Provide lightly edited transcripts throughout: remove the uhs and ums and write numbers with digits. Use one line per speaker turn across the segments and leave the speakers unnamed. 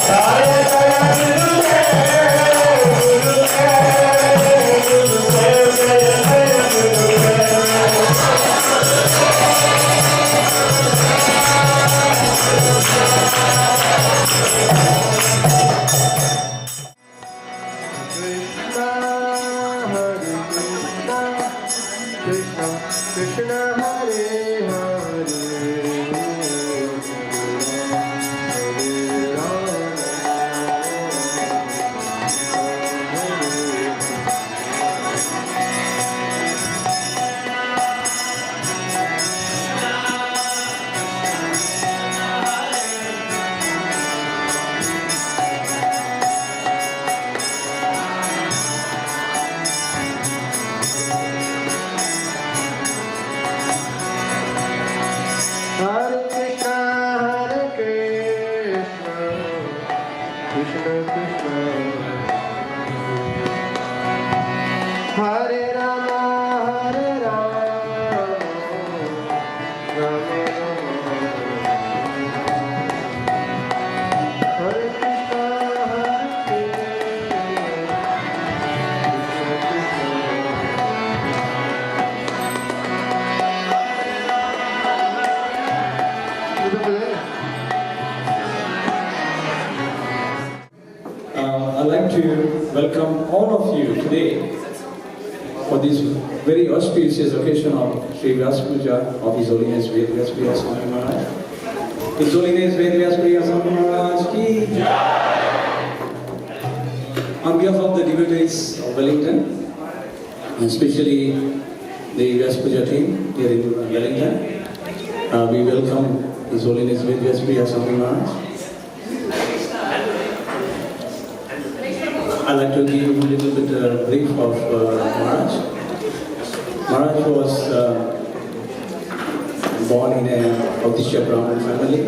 Jaya Jaya I'd like to welcome all of you today for this very auspicious occasion of Sri Vyasapuja of His Holiness Vyasapuja Swami Maharaj. His Holiness Vyasapuja Swami Maharaj ki Jai! On behalf of the devotees of Wellington, and especially the Vyasapuja team here in Wellington, we welcome His Holiness Vyasapuja Swami Maharaj. I'd like to give a little bit brief of Maharaj. Maharaj was born in a Autishya Brahmin family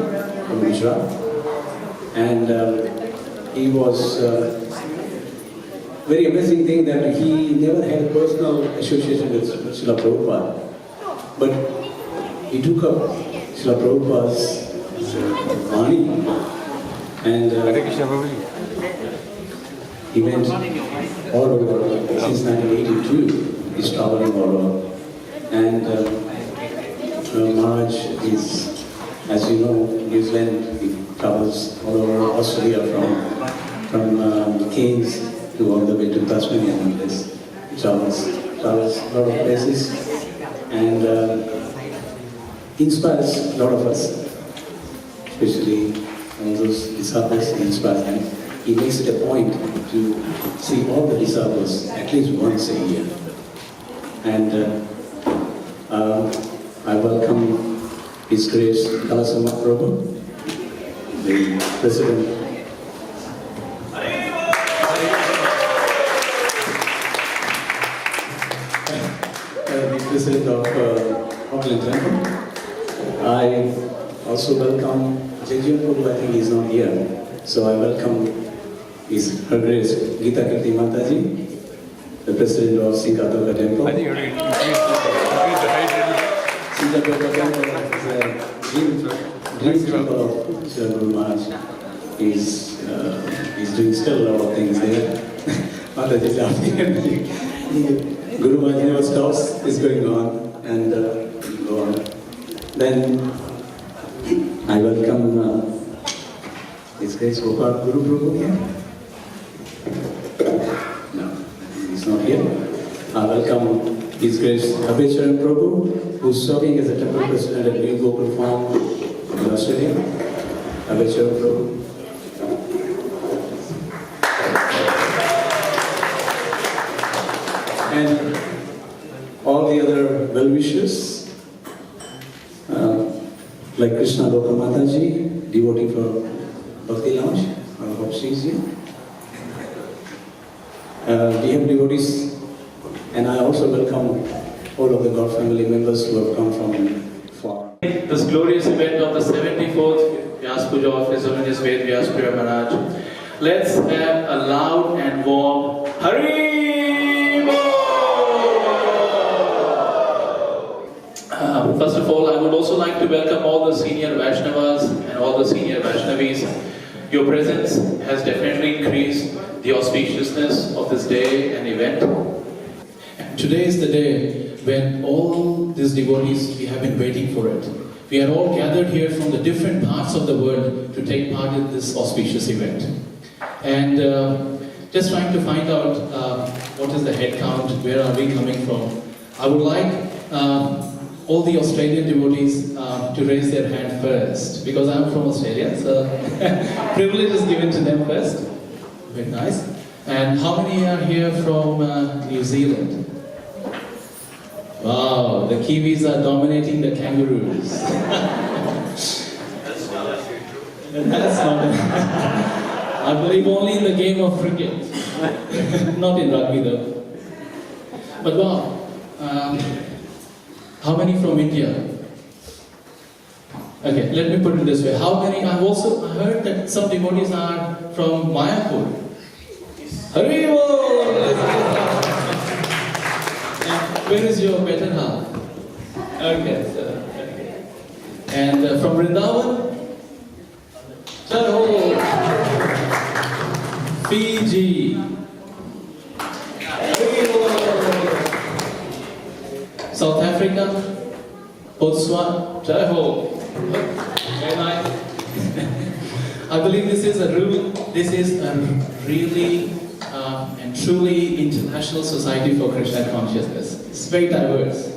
from Gujarat, and he was very amazing thing that he never had a personal association with Srila Prabhupada, but he took up Srila Prabhupada's money and he went all over. Since 1982, he's traveling all over. And Maharaj is, as you know, New Zealand. He travels all over Australia from Cairns to all the way to Tasmania and this. He travels a lot of places and inspires a lot of us, especially all those disciples. He inspires them. He makes it a point to see all the disciples at least once a year. And I welcome His Grace Kalasama Prabhu, the President. The President of Wellington. I also welcome Jajian Prabhu. I think he's not here. So I welcome Her Grace Gita Kirti Mataji, the President of Singatoka Temple.
I think you already increased the height.
Singatoka Temple is a dream temple of Sri Guru Maharaj. He's doing still a lot of things there. Mataji is laughing at me. Guru Maharaj never stops, it's going on and go on. Then I welcome His Grace Gopal Guru Prabhu here. No, he's not here. I welcome His Grace Abhicharan Prabhu, who's serving as a temple president at New Gopal Farm in Australia. Abhicharan Prabhu. And all the other well-wishers, like Krishna Loka Mataji, devotee for Bhakti Lounge. I hope she's here. We have devotees, and I also welcome all of the God family members who have come from far.
This glorious event of the 74th Vyasapuja of His Holiness Vyasapuja Maharaj. Let's have a loud and warm Hari Bol! First of all, I would also like to welcome all the senior Vaishnavas and all the senior Vaishnavis. Your presence has definitely increased the auspiciousness of this day and event. And today is the day when all these devotees, we have been waiting for it. We are all gathered here from the different parts of the world to take part in this auspicious event. And just trying to find out what is the head count, where are we coming from. I would like all the Australian devotees to raise their hand first, because I'm from Australia, so privilege is given to them first. Very nice. And how many are here from New Zealand? Wow, the Kiwis are dominating the kangaroos. That's not I believe only in the game of cricket, not in rugby though. But wow, how many from India? Okay, let me put it this way. How many? I heard that some devotees are from Mayapur. Hari Bol! Where is your better half? Okay, so, okay. And from Vrindavan? Chalo! Fiji! Hari Bol! South Africa? Botswana? Chalo! Very nice. I believe this is a really and truly international society for Krishna consciousness. It's very diverse.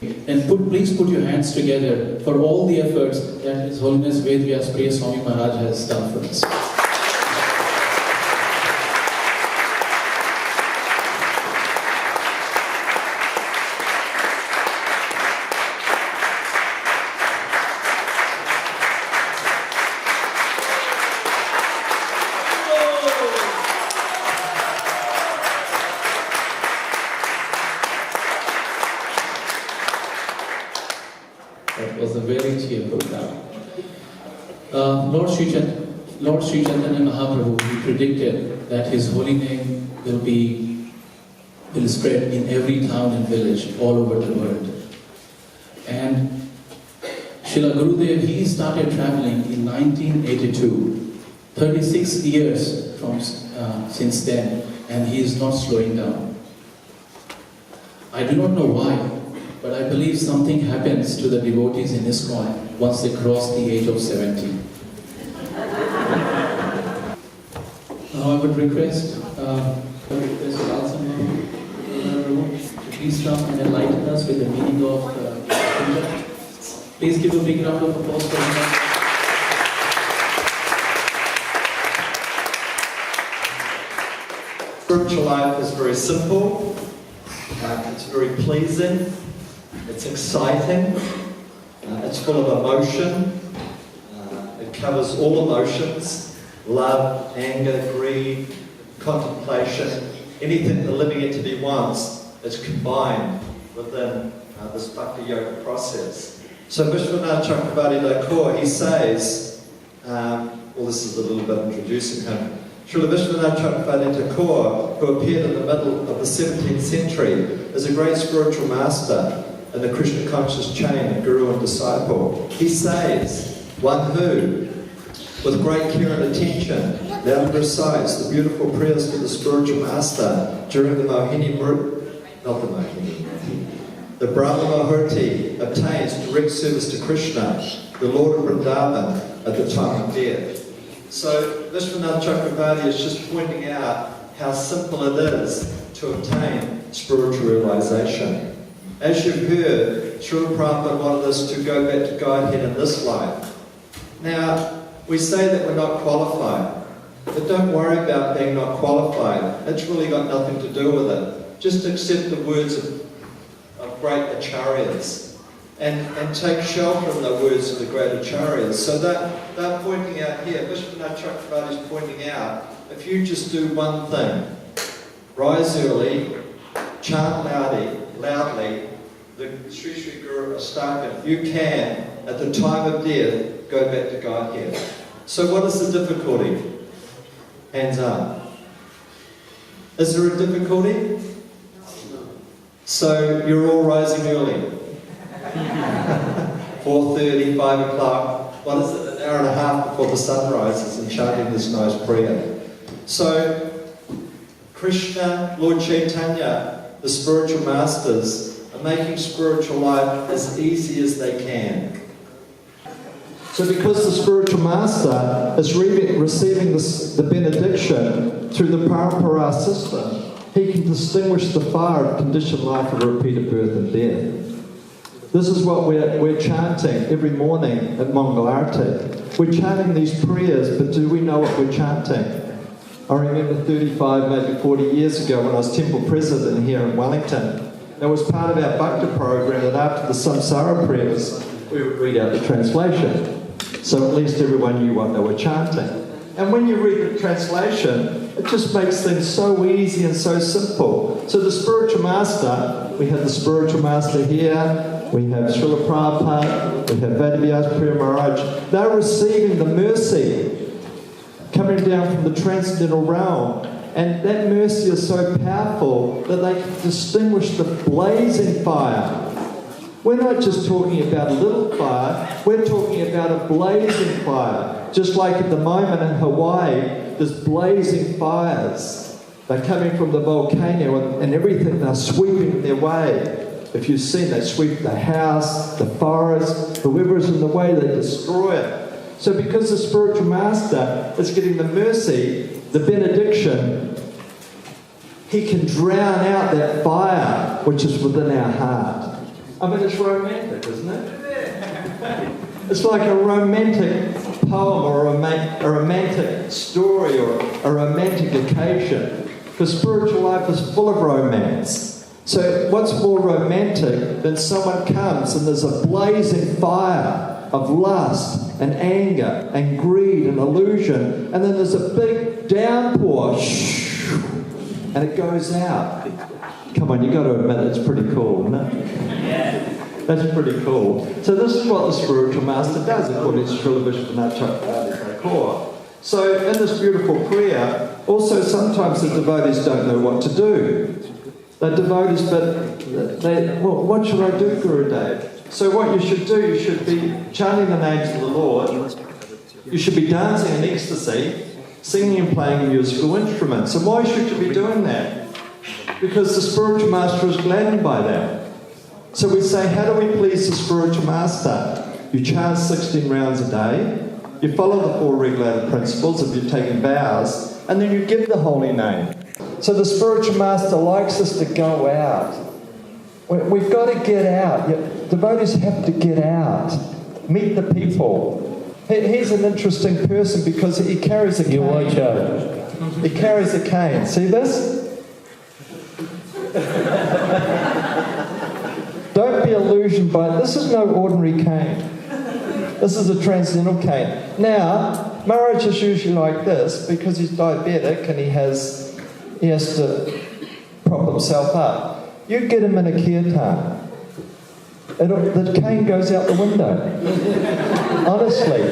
And please put your hands together for all the efforts that His Holiness Vedvyas Priya Swami Maharaj has done for us. That was a very cheerful crowd. Lord Sri Chaitanya Mahaprabhu, he predicted that His holy name will spread in every town and village all over the world. And Srila Gurudev, he started traveling in 1982, 36 years since then, and he is not slowing down. I do not know why, but I believe something happens to the devotees in ISKCON once they cross the age of 70. Now I would request Vyasapuja to please come and enlighten us with the meaning of Puja. Please give a big round of applause for him.
Spiritual life is very simple, it's very pleasing, it's exciting, it's full of emotion, it covers all emotions, love, anger, greed, contemplation, anything the living entity wants is combined within this Bhakti Yoga process. So Vishwanath Chakravarti Thakur, he says, this is a little bit introducing him, Srila Vishwanath Chakravarti Thakur, who appeared in the middle of the 17th century, is a great spiritual master in the Krishna conscious chain of guru and disciple. He says, one who, with great care and attention, loudly recites the beautiful prayers to the spiritual master during the the Brahma Muhurti, obtains direct service to Krishna, the Lord of Vrindavan, at the time of death. So Vishwanath Chakravarti is just pointing out how simple it is to obtain spiritual realization. As you've heard, Srila Prabhupada wanted us to go back to Godhead in this life. Now, we say that we're not qualified, but don't worry about being not qualified. It's really got nothing to do with it. Just accept the words of great acharyas and take shelter in the words of the great acharyas. So that they're pointing out here, Vishwanath Chakravarti is pointing out, if you just do one thing, rise early, chant loudly, the Sri Sri Guru Astaka, you can, at the time of death, go back to Godhead. So what is the difficulty? Hands up. Is there a difficulty? So you're all rising early. 4:30, 5 o'clock. What is it? An hour and a half before the sun rises and chanting this nice prayer. So Krishna, Lord Chaitanya, the spiritual masters are making spiritual life as easy as they can. So because the spiritual master is receiving the benediction through the parampara system, he can distinguish the fire of conditioned life of repeated birth and death. This is what we're chanting every morning at Mongol Arati. We're chanting these prayers, but do we know what we're chanting? I remember 35, maybe 40 years ago when I was temple president here in Wellington, that was part of our Bhakti program that after the Samsara prayers, we would read out the translation. So at least everyone knew what they were chanting. And when you read the translation, it just makes things so easy and so simple. So the spiritual master, we have the spiritual master here, we have Srila Prabhupada, we have Vedvyas Priya Maharaj. They're receiving the mercy coming down from the transcendental realm. And that mercy is so powerful that they can distinguish the blazing fire. We're not just talking about a little fire, we're talking about a blazing fire. Just like at the moment in Hawaii, there's blazing fires. They're coming from the volcano and everything, they're sweeping their way. If you've seen, they sweep the house, the forest, whoever's in the way, they destroy it. So because the spiritual master is getting the mercy, the benediction, he can drown out that fire which is within our heart. I mean, it's romantic, isn't it? It's like a romantic poem or a romantic story or a romantic occasion. Because spiritual life is full of romance. So what's more romantic than someone comes and there's a blazing fire of lust and anger and greed and illusion, and then there's a big downpour, and it goes out. Come on, you've got to admit it's pretty cool, isn't it? Yeah. That's pretty cool. So this is what the spiritual master does, according to Srila Vishwanath Thakur. So in this beautiful prayer, also sometimes the devotees don't know what to do. The devotees, well, what should I do, Gurudev? So what you should do, you should be chanting the names of the Lord. You should be dancing in ecstasy, singing and playing musical instruments. And why should you be doing that? Because the spiritual master is gladdened by that. So we say, how do we please the spiritual master? You chant 16 rounds a day. You follow the 4 regulated principles if you're taking vows, and then you give the holy name. So the spiritual master likes us to go out. We've got to get out. Devotees have to get out. Meet the people. He's an interesting person because he carries a cane.
You watch out.
He carries a cane. See this? Don't be illusioned by it. This is no ordinary cane. This is a transcendental cane. Now, Maharaj is usually like this because he's diabetic and he has to prop himself up. You get him in a kirtan, the cane goes out the window. Honestly.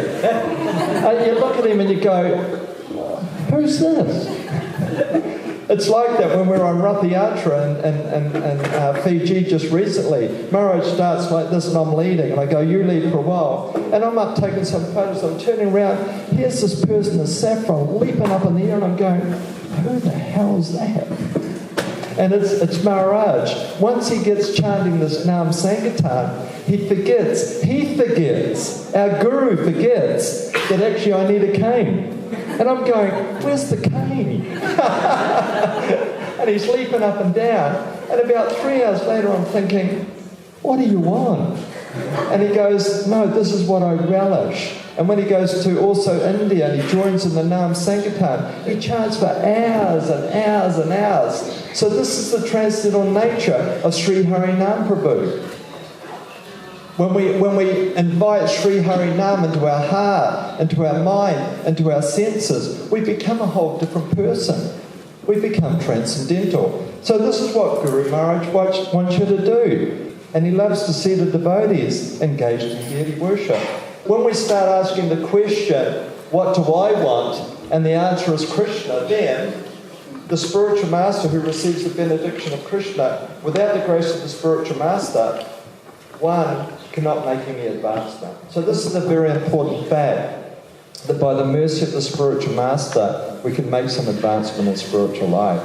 You look at him and you go, who's this? It's like that when we were on Rath Yatra in Fiji just recently. Maharaj starts like this and I'm leading, and I go, you lead for a while. And I'm up taking some photos, I'm turning around, here's this person in saffron leaping up in the air, and I'm going, who the hell is that? And it's Maharaj. Once he gets chanting this Nam Sankirtan, he forgets, our Guru forgets that actually I need a cane. And I'm going, where's the cane? And he's leaping up and down. And about 3 hours later, I'm thinking, what do you want? And he goes, no, this is what I relish. And when he goes to also India and he joins in the Nam Sankirtan, he chants for hours and hours and hours. So this is the transcendental nature of Sri Harinam Prabhu. When we invite Sri Harinam into our heart, into our mind, into our senses, we become a whole different person. We become transcendental. So this is what Guru Maharaj wants you to do. And he loves to see the devotees engaged in deity worship. When we start asking the question, what do I want? And the answer is Krishna, then the spiritual master who receives the benediction of Krishna, without the grace of the spiritual master, one cannot make any advancement. So this is a very important fact, that by the mercy of the spiritual master, we can make some advancement in spiritual life.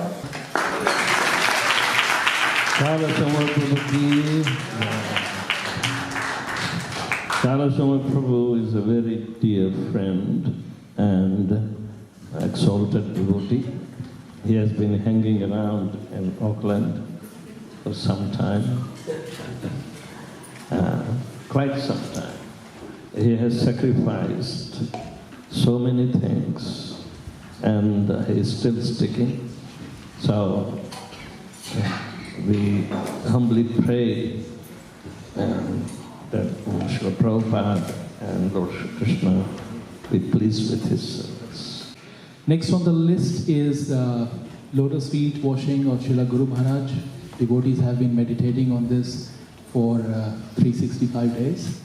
Saraswami Prabhu is a very dear friend and exalted devotee. He has been hanging around in Auckland for some time, quite some time. He has sacrificed so many things and he is still sticking. So we humbly pray that Srila Prabhupada and Lord Krishna be pleased with his service.
Next on the list is lotus feet washing of Srila Guru Maharaj. Devotees have been meditating on this for 365 days.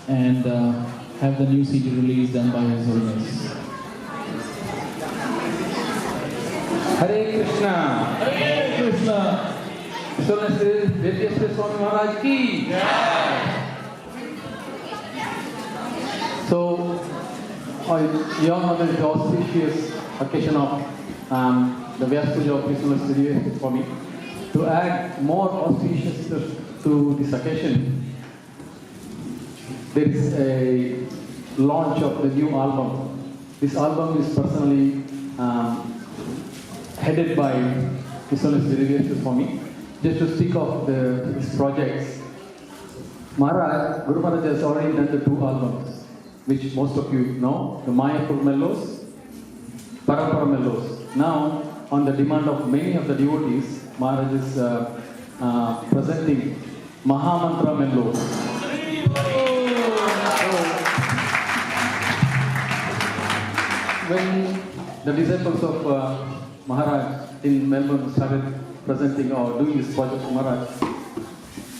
And have the new CD release done by His Holiness.
Hare Krishna.
Hare Krishna.
His Holiness Vyasapuja Swami Maharaj ki. So, you all know that the auspicious occasion of the Vyasapuja of His Holiness Vyasapuja Swami. To add more auspiciousness to this occasion, there is a launch of the new album. This album is personally headed by His Holiness Vyasapuja Swami. Just to speak of his projects, Guru Maharaj has already done the 2 albums, which most of you know, the Mayapur Mellows, Parampara Mellows. Now, on the demand of many of the devotees, Maharaj is presenting Mahamantra Mellows. When the disciples of Maharaj in Melbourne started presenting or doing this project to Maharaj,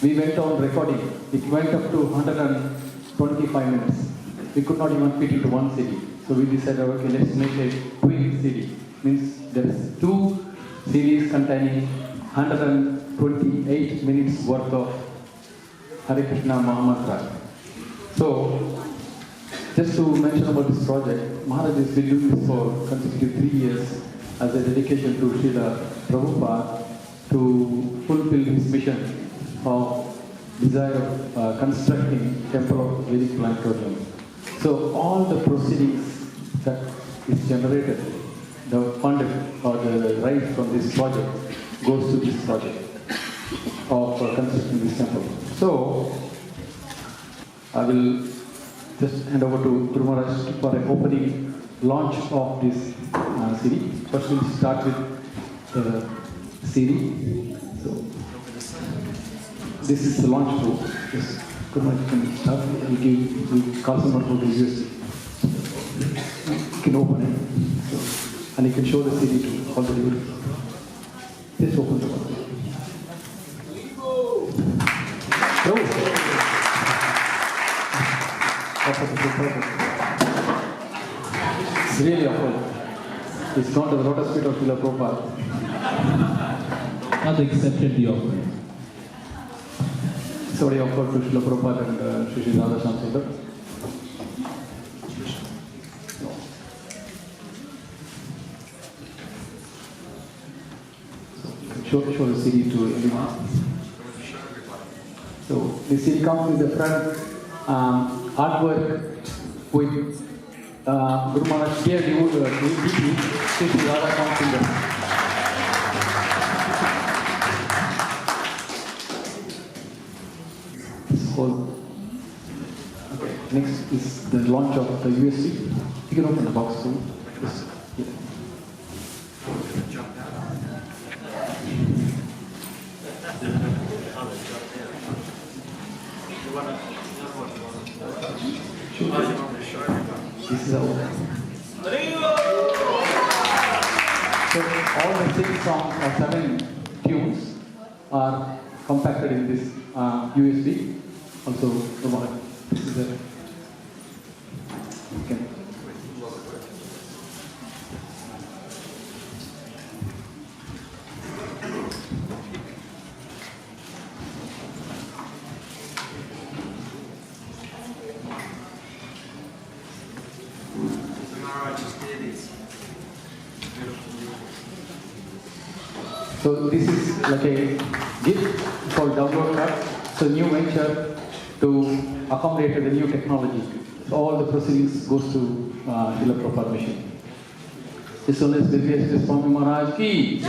we went on recording. It went up to 125 minutes. We could not even fit into one CD. So we decided, okay, let's make a twin CD. Means there is 2 CDs containing 128 minutes worth of Hare Krishna Mahamantra. So, just to mention about this project, Maharaj has been doing this for consecutive 3 years as a dedication to Srila Prabhupada to fulfill his mission of desire of constructing Temple of Vedic Planetarium. So all the proceedings that is generated, the fund or the right from this project goes to this project of constructing this temple. So I will just hand over to Guru Maharaj for an opening launch of this CD. First we'll start with CD. So this is the launch tool. Just go ahead and start. We call someone who will use it. You can open it. So, and you can show the CD to all the devices. Just open the one. It's really awful. It's not the lotus feet of Srila Prabhupada.
Not accepted the offering.
Somebody offered to Srila Prabhupada and Sri Radha Shamsundar. Show the CD to everyone. So the CD comes with the front artwork with Guru Maharaj here DP, Sri Radha Shamsundar. Okay. Next is the launch of the USB. You can open the box too. Yes. Yeah. This is our. So all the 6 songs or 7 tunes are compacted in this USB. Also, this is a. Okay. So this is like a gift for download card. So new venture to accommodate the new technology. So all the proceedings goes to Srila Prabhupada mission. This one is Vyasapuja Swami Maharaj ki.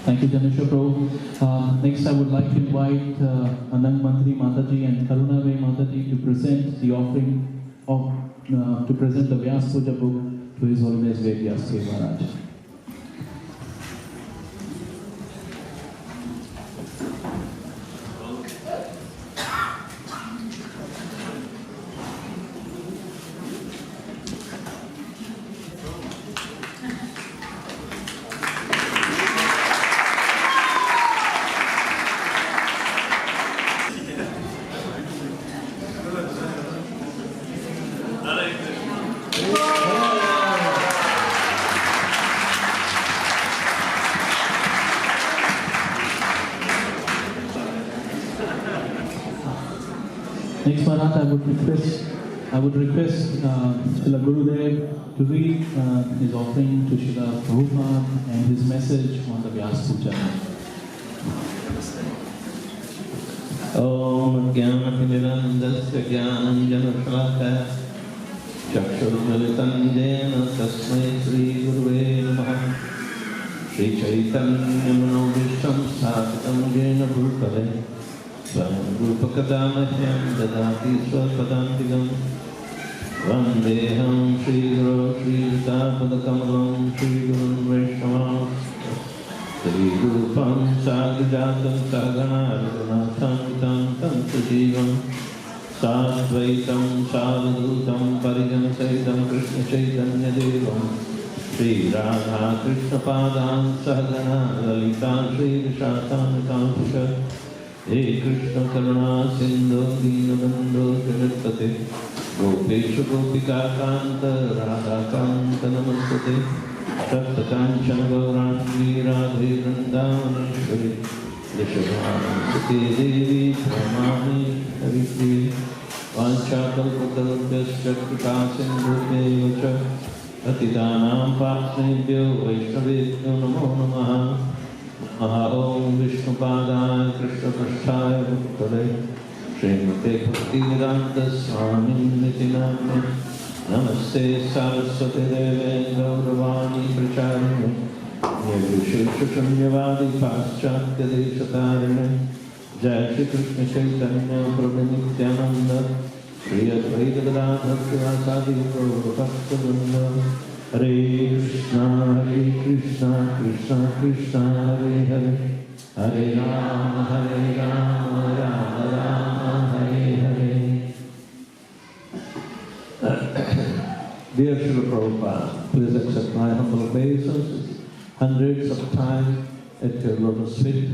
Thank you, Janesha Prabhu. Next, I would like to invite Anand Mantri Mataji and Karuna Ve Mataji to present the offering of to present the Vyasapuja book to His Holiness Vyasapuja Maharaj. Next, Maharaj, I would request Srila Gurudev to read his offering to Srila Prabhupada and his message on the Vyasapuja.
Om Jnanatinirandasya Jnananjanashalakaya Chakshurmilitam Jena Tasmai Sri Guruve Namaha Sri Chaitanya Manobishtam Satitam Jena Bhutale Rupakadamahyam Dadati Swapadantigam Vandeham Sri Guru Sri Tapadakamalam Sri Guru Vaishnava Sri Rupam Sagrajatam Saganaragunatham Tam Sajivam Sadvaitam Sadhutam Parijam Saitam Krishna Chaitanya Devam Sri Radha Krishna Padam Sagana Lalita Sri Vishatan He Krishna Karuna Sindhu Dinabandhu Jagatpate Gopesha Gopika Kanta Radha Kanta Namastate Sapta Kanchana Gaurangi Radhe Vrindavaneshwari Rishabham Sati Devi Pramani Haripriya Vanchakalpatarubhyascha Kripā Sindhubhyo Patitanam Parsnebhyo Vaishnavebhyo Namo Namaha Om Vishnupadaya Krishna Prasthaya Bhaktale Srimate Bhaktivedanta Swami Niti Namne Namaste Saraswati Deve Gauravani Pracharine Nirvishesha Shunyavadi Paschatya Deshatarine Jai Shri Krishna Chaitanya Prabhu Nityananda Shri Advaita Gadadhar Sivasadi Prabhu Bhaktivinoda Hare Krishna Krishna Krishna Hare Hare Hare Rama Rama Rama Hare Hare. Dear Srila Prabhupada, please accept my humble obeisances hundreds of times at your lotus feet.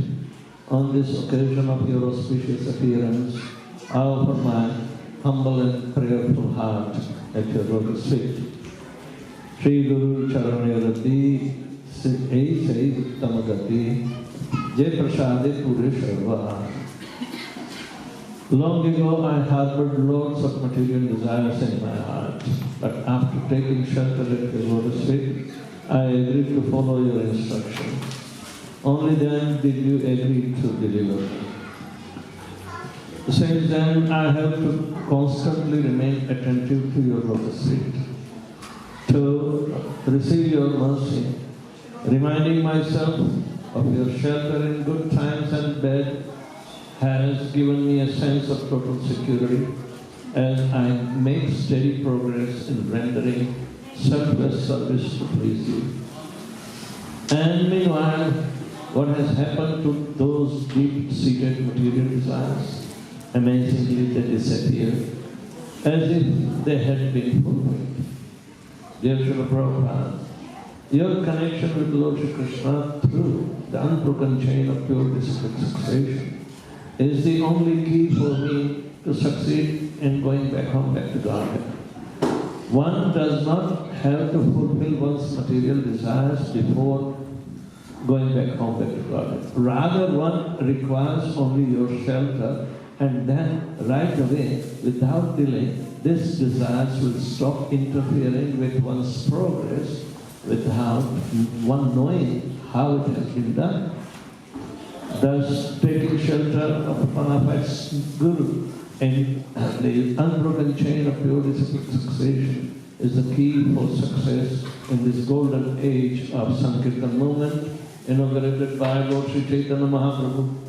On this occasion of your auspicious appearance, I offer my humble and prayerful heart at your lotus feet. Shri Guru Charanayarati Eisai Tamagati Jai Prasade Pure Sharva. Long ago I harbored lots of material desires in my heart, but after taking shelter at your lotus feet, I agreed to follow your instruction. Only then did you agree to deliver me. Since then, I have to constantly remain attentive to your lotus feet, to receive your mercy, reminding myself of your shelter in good times and bad has given me a sense of total security as I make steady progress in rendering selfless service to please you. And meanwhile, what has happened to those deep-seated material desires? Amazingly, they disappear, as if they had been fulfilled. Dear Srila Prabhupada, your connection with Lord Shri Krishna through the unbroken chain of pure district succession is the only key for me to succeed in going back home, back to Godhead. One does not have to fulfill one's material desires before going back home, back to Godhead. Rather, one requires only your shelter, and then right away, without delay, these desires will stop interfering with one's progress without one knowing how it has been done. Thus, taking shelter of a bona fide Guru and the unbroken chain of pure succession is the key for success in this golden age of Sankirtan movement inaugurated by Lord Sri Chaitanya Mahaprabhu.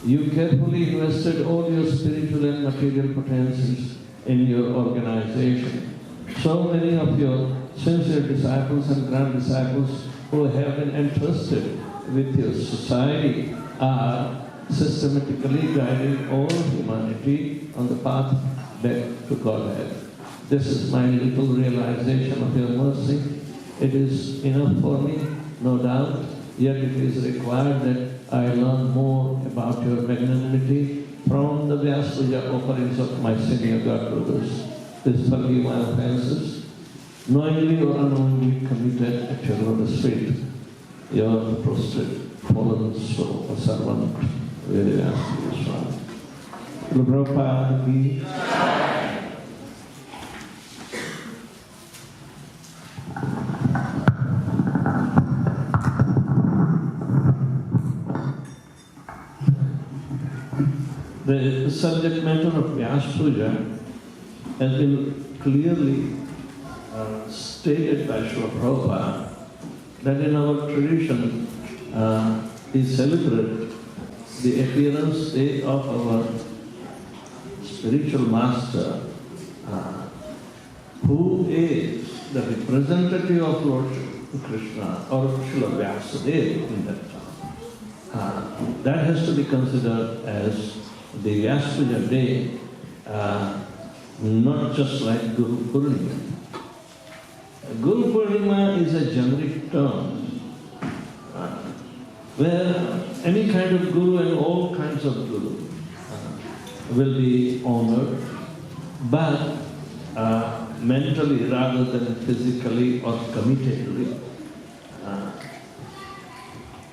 You carefully invested all your spiritual and material potencies in your organization. So many of your sincere disciples and grand disciples who have been entrusted with your society are systematically guiding all humanity on the path back to Godhead. This is my little realization of your mercy. It is enough for me, no doubt, yet it is required that I learn more about your magnanimity from the Vyasapuja offerings of my senior God brothers. Please forgive my offenses, knowingly or unknowingly committed at your lotus feet. Your prostrate fallen soul, a servant, Vyasapuja. Prabhupada ki the subject matter of Vyasapuja has been clearly stated by Srila Prabhupada that in our tradition we celebrate the appearance day of our spiritual master who is the representative of Lord Krishna or Srila Vyasadeva in that time. That has to be considered as the Vyasapuja day, not just like Guru Purnima. Guru Purnima is a generic term where any kind of Guru and all kinds of Guru will be honored, but mentally rather than physically or committedly.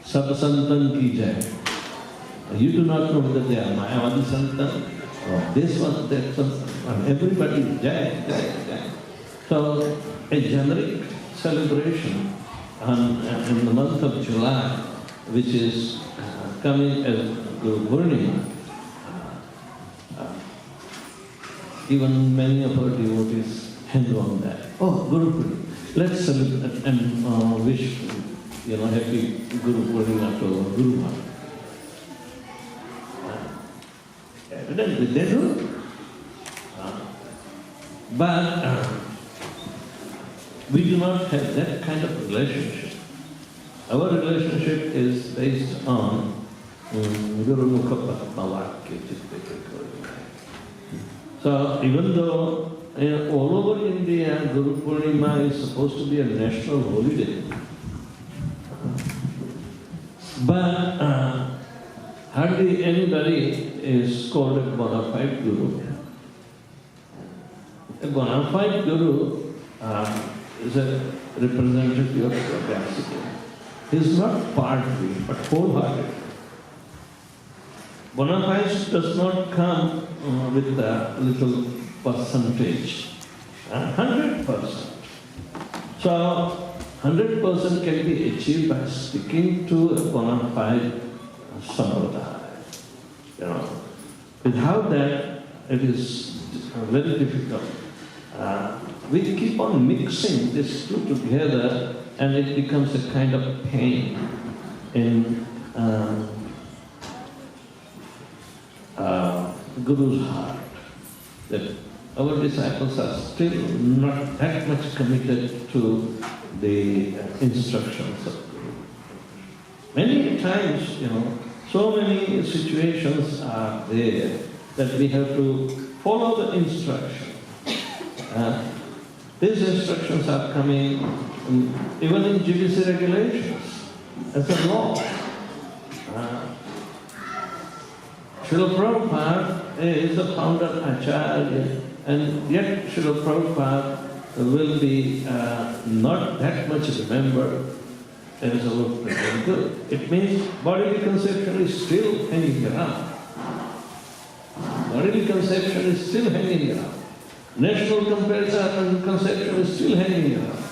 Sab Santan ki jai. You do not know whether they are Mayavadi Santan or this one, that one, and everybody jai, jai, jai. So a generic celebration in the month of July, which is coming as Guru Purnima, even many of our devotees hang on that. Oh, Guru Purnima. Let's celebrate and wish, happy Guru Purnima to our Guru Maharaj. Evidently they do. But we do not have that kind of relationship. Our relationship is based on Guru Mukha Padmavakya Chitta. So even though all over India Guru Purnima is supposed to be a national holiday, but hardly anybody is called a bona fide Guru. A bona fide Guru is a representative of capacity. He is not partly, but wholehearted. Bona fide does not come with a little percentage, 100%. So 100% can be achieved by sticking to a bona fide sampradaya. Without that, it is very difficult. We keep on mixing these two together, and it becomes a kind of pain in Guru's heart, that our disciples are still not that much committed to the instructions of Guru. Many times, so many situations are there that we have to follow the instruction. These instructions are coming even in GBC regulations as a law. Srila Prabhupada is the founder Acharya, and yet Srila Prabhupada will be not that much remembered as our present Guru. It means bodily conception is still hanging around. Bodily conception is still hanging around. National comparison and conception is still hanging around.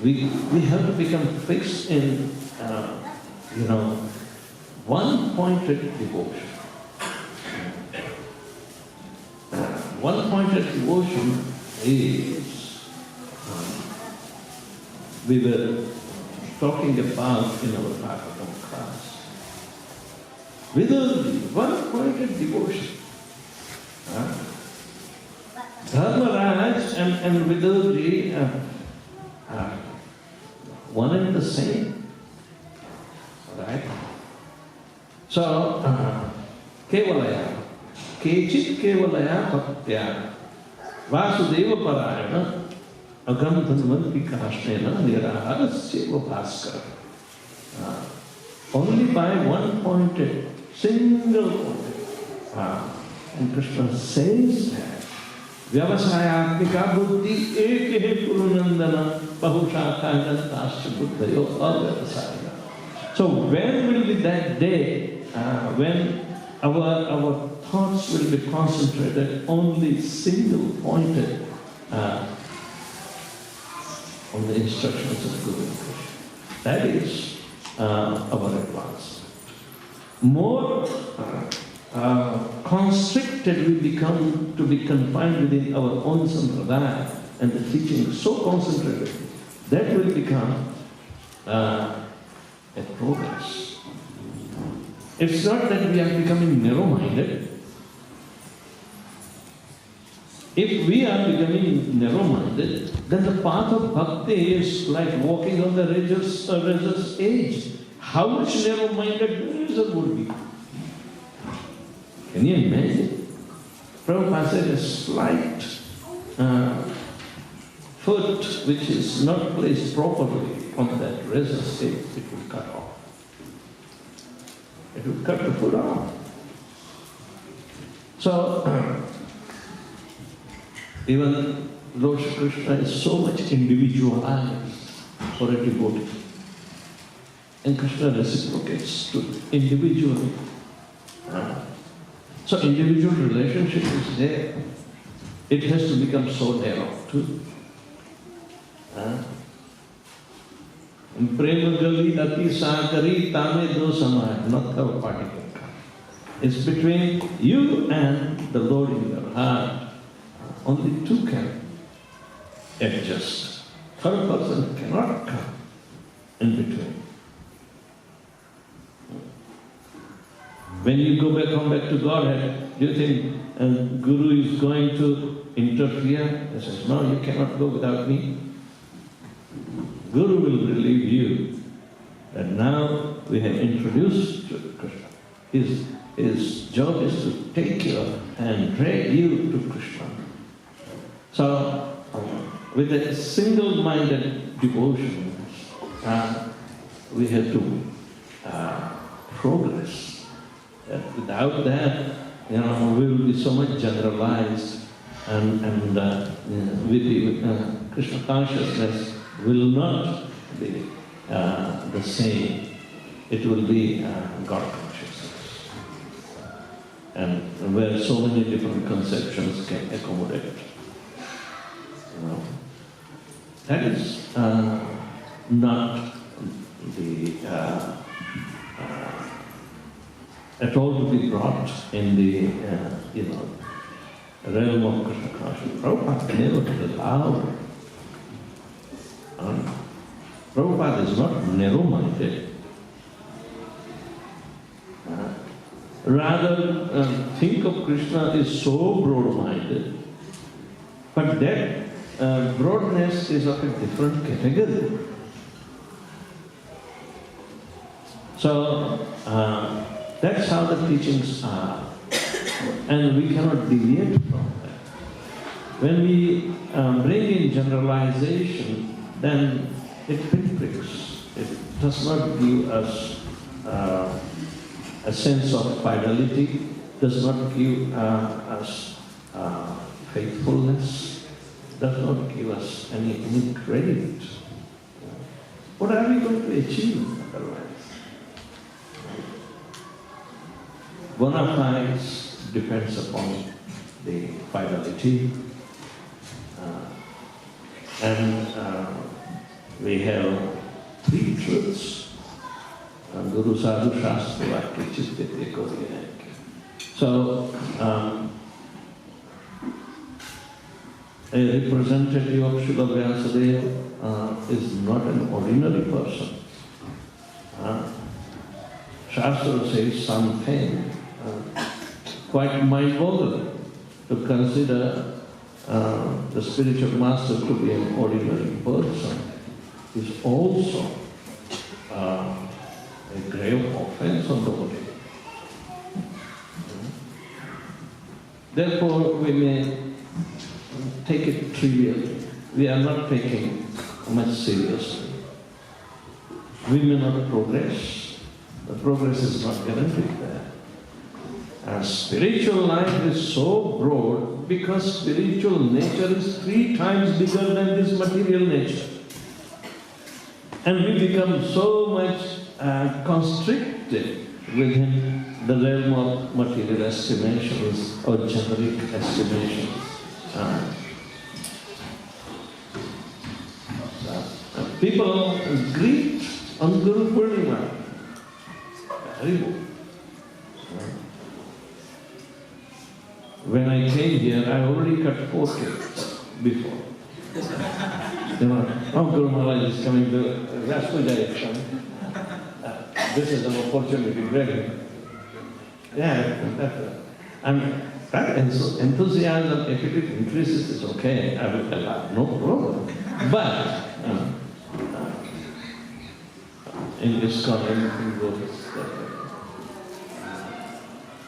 We have to become fixed in, one-pointed devotion. One-pointed devotion is, we were talking about in our Bhagavatam class. With one-pointed devotion. Dharmaraj and Vidurji are one and the same. Right? So, Kevalaya, Kechit Kevalaya Bhaktya, Vasudeva Parayana, Agam Dhanvanti Kashnena, Nirahara Seva Bhaskara. Only by one-pointed, single pointed. And Krishna says that Vyavasayatmika buddhi eke purunandana bahushakha tasya buddhayo avyavasaya. So when will be that day when our thoughts will be concentrated only single pointed on the instructions of Guru and Krishna? That is our advance. More constricted we become to be confined within our own sampradaya and the teaching so concentrated, that will become a progress. It's not that we are becoming narrow-minded. If we are becoming narrow-minded, then the path of bhakti is like walking on the razor's edge. How much narrow-minded the razor would be? Can you imagine? Prabhupada said a slight foot which is not placed properly on that razor's edge, it will cut off. It will cut the foot off. So, even Lord Krishna is so much individualized for a devotee. And Krishna reciprocates to individually. So individual relationship is there. It has to become so narrow too. Prema gali ati sakari tame do samaya, not our particle. It's between you and the Lord in your heart. Only two can adjust. Third person cannot come in between. When you come back to Godhead, do you think Guru is going to interfere? He says, no, you cannot go without me. Guru will relieve you. And now we have introduced Krishna. His job is to take you and drag you to Krishna. So, with a single-minded devotion, we have to progress. Without that, we will be so much generalized, and with the Krishna consciousness will not be the same. It will be God consciousness. And where so many different conceptions can accommodate. That is not the at all to be brought in the realm of Krishna consciousness. Prabhupada never allowed. Prabhupada is not narrow-minded. Rather, think of Krishna is so broad-minded, but that broadness is of a different category. So, that's how the teachings are, and we cannot deviate from that. When we bring in generalization, then it pinpricks. It does not give us a sense of finality, does not give us faithfulness, does not give us any credit. What are we going to achieve otherwise? Bona fides depends upon the fidelity, and we have three truths. Guru Sadhu Shastra Vakya Chittete Koviyanaki. So, a representative of Srila Vyasadeva is not an ordinary person. Shastra says something quite mind-boggling to consider the spiritual master to be an ordinary person is also a grave offense on the body. Therefore, we may take it trivially. We are not taking much seriously. We may not progress. The progress is not guaranteed there. And spiritual life is so broad because spiritual nature is 3 times bigger than this material nature. And we become so much constricted within the realm of material estimations or generic estimations. People greet on Guru Purnima. Very good. When I came here, I already cut 4 cakes before. Oh, Guru Maharaj is coming, the Vyasapuja is coming. This is an opportunity, really. Yeah, and that enthusiasm, if it increases, is okay. I will allow, no problem. But in this anything goes.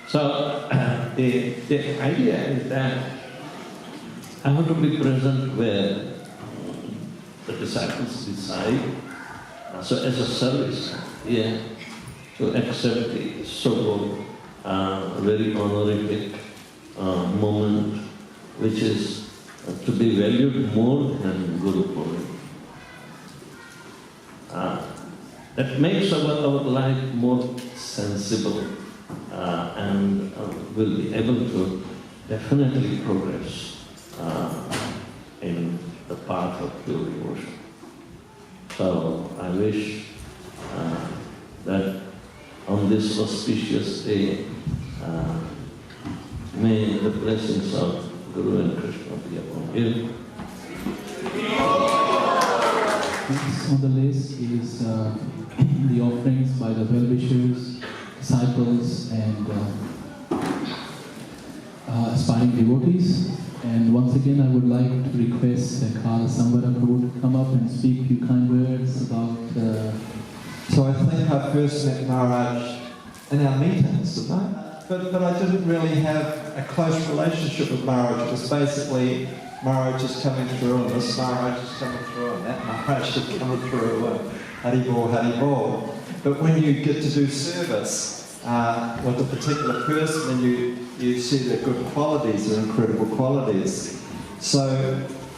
So the idea is that I want to be present where the disciples decide. So as a service, to accept the so-called very honorific moment, which is to be valued more than Guru Purnima. That makes our life more sensible and will be able to definitely progress in the path of pure devotion. So I wish that on this auspicious day, may the blessings of Guru and Krishna be upon you.
Next on the list is the offerings by the well-wishers disciples and aspiring devotees. And once again, I would like to request Kala Samvara Prabhu to come up and speak a few kind words about.
So I think I first met Maharaj in our meetings, didn't I? But I didn't really have a close relationship with Maharaj. It was basically Maharaj is coming through, and this Maharaj is coming through, and that Maharaj is coming through, and Haribol, Haribol. But when you get to do service with a particular person, and you see their good qualities, their incredible qualities. So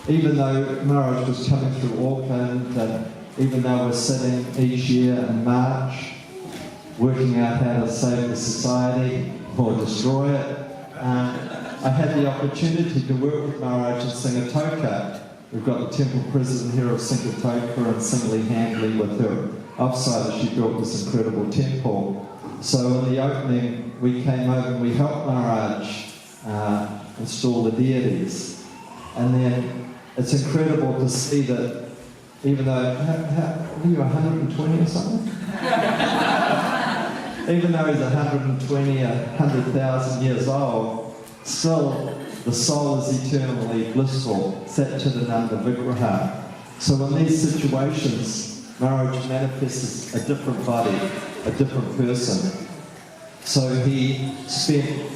even though Maharaj was coming through Auckland, and even though we're sitting each year in March, working out how to save the society or destroy it, I had the opportunity to work with Maharaj in Singatoka. We've got the temple president here of Singatoka, and single-handedly with her offsider, she built this incredible temple. So in the opening, we came over and we helped Maharaj install the deities. And then it's incredible to see that even though, what are you, 120 or something? Even though he's 120, 100,000 years old, still the soul is eternally blissful, Satchidananda Vigraha. So in these situations, Maharaj manifests a different body, a different person. So he spent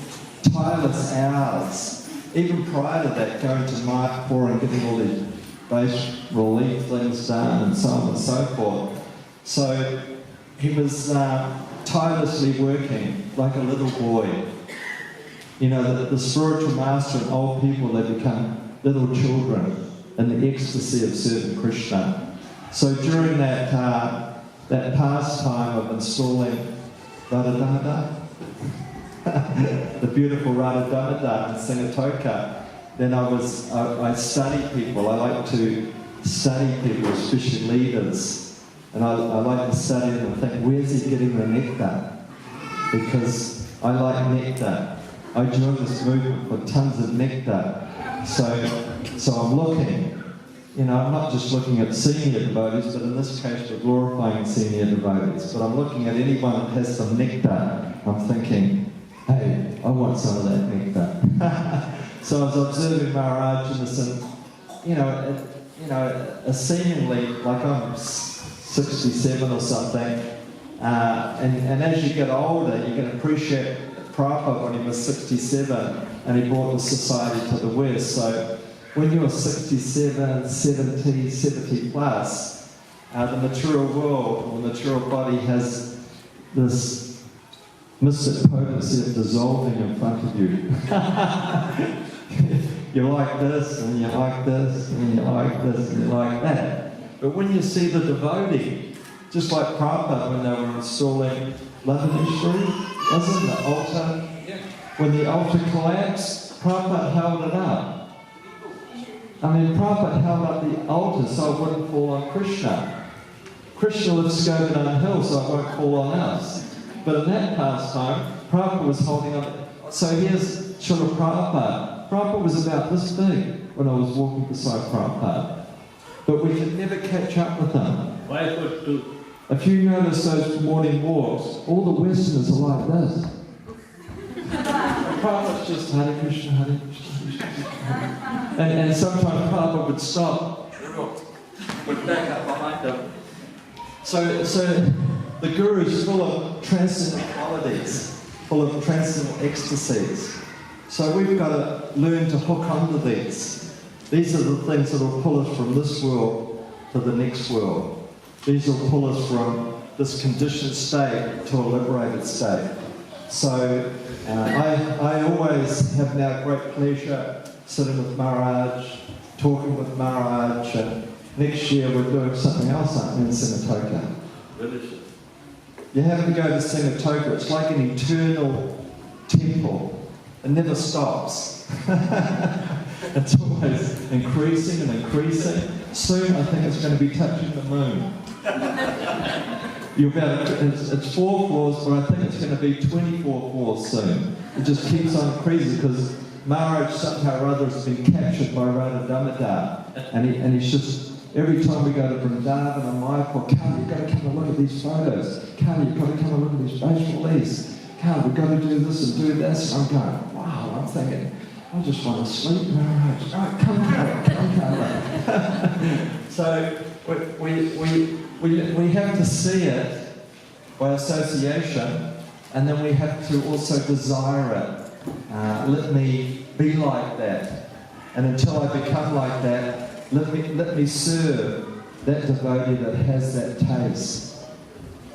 tireless hours, even prior to that, going to Mayapur and getting all these base relief things done and so on and so forth. So he was tirelessly working like a little boy. You know, the spiritual master and old people, they become little children in the ecstasy of serving Krishna. So during that pastime of installing Radha Damodar, the beautiful Radha Damodar in Singatoka, then I study people. I like to study people, especially leaders. And I like to study them and think, where's he getting the nectar? Because I like nectar. I joined this movement for tons of nectar. So I'm looking. You know, I'm not just looking at senior devotees, but in this case we're glorifying senior devotees. But I'm looking at anyone that has some nectar. I'm thinking, hey, I want some of that nectar. So I was observing Maharaj in this, a seemingly, like I'm 67 or something, and as you get older, you can appreciate Prabhupada when he was 67, and he brought the society to the West. So when you're 67, 70 plus, the material world, or the material body has this mystic potency of dissolving in front of you. You're like this, and you're like this, and you're like this, and you're like that. But when you see the devotee, just like Prabhupada when they were installing Lavadishri, wasn't the altar? When the altar collapsed, Prabhupada held it up. I mean, Prabhupada held up the altar so it wouldn't fall on Krishna. Krishna lives Govardhan Hill so it won't fall on us. But in that pastime, Prabhupada was holding up. So here's Srila Prabhupada. Prabhupada was about this big when I was walking beside Prabhupada. But we could never catch up with him.
5 foot 2.
If you notice those morning walks, all the Westerners are like this. Prabhupada's just Hare Krishna, Hare Krishna, Hare Krishna. And sometimes Prabhupada would stop, would back up behind him. So the Guru is full of transcendental qualities, full of transcendental ecstasies. So we've got to learn to hook onto these. These are the things that will pull us from this world to the next world. These will pull us from this conditioned state to a liberated state. So I always have now great pleasure sitting with Maharaj, talking with Maharaj, and next year we're doing something else up in Singatoka. You have to go to Singatoka. It's like an eternal temple. It never stops. It's always increasing and increasing. Soon I think it's going to be touching the moon. It's 4 floors, but I think it's going to be 24 floors soon. It just keeps on increasing because Maharaj somehow or other has been captured by Radha Damodar, and he's just Every time we go to Vrindavan, I'm like, well, Carl, you've got to come and look at these photos. Carl, you've got to come and look at these facial. Carl, we've got to do this and do this. And I'm going, wow, I'm thinking, I just want to sleep. Right, come. So we have to see it by association, and then we have to also desire it. Let me be like that. And until I become like that, let me serve that devotee that has that taste.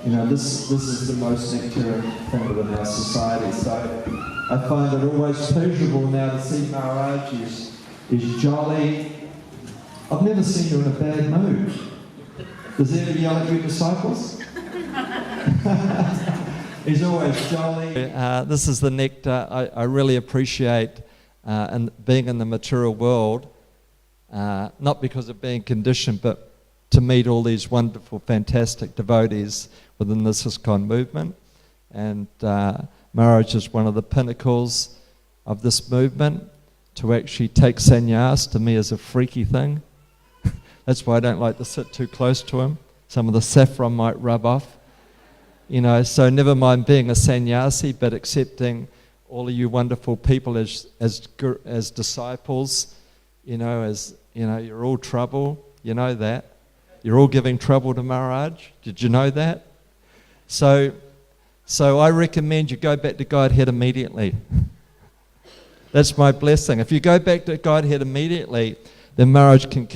You know, this is the most nectar thing within our society. So I find it always pleasurable now to see Maharaj is jolly. I've never seen you in a bad mood. Does he ever yell at you disciples? He's always jolly. This is the nectar I really appreciate and being in the material world, not because of being conditioned, but to meet all these wonderful, fantastic devotees within this ISKCON movement. And Maharaj is one of the pinnacles of this movement. To actually take sannyas to me is a freaky thing. That's why I don't like to sit too close to him. Some of the saffron might rub off. You know, so never mind being a sannyasi, but accepting all of you wonderful people as disciples. You know, you're all trouble. You know that. You're all giving trouble to Maharaj. Did you know that? So I recommend you go back to Godhead immediately. That's my blessing. If you go back to Godhead immediately, then Maharaj can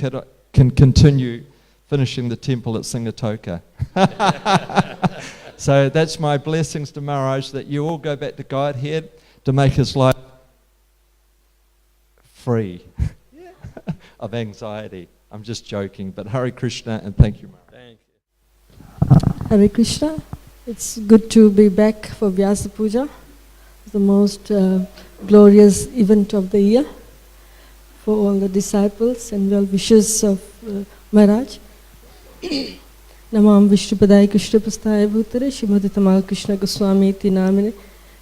continue finishing the temple at Singatoka. So that's my blessings to Maharaj, that you all go back to Godhead to make his life free of anxiety. I'm just joking, but Hare Krishna and thank you, Maharaj.
Thank you. Hare Krishna. It's good to be back for Vyasapuja, the most glorious event of the year for all the disciples and well wishes of Maharaj. Namam Vishnupadaya Krishna Pastaya Bhutare Shrimati Tamal Krishna Goswami Iti Namine.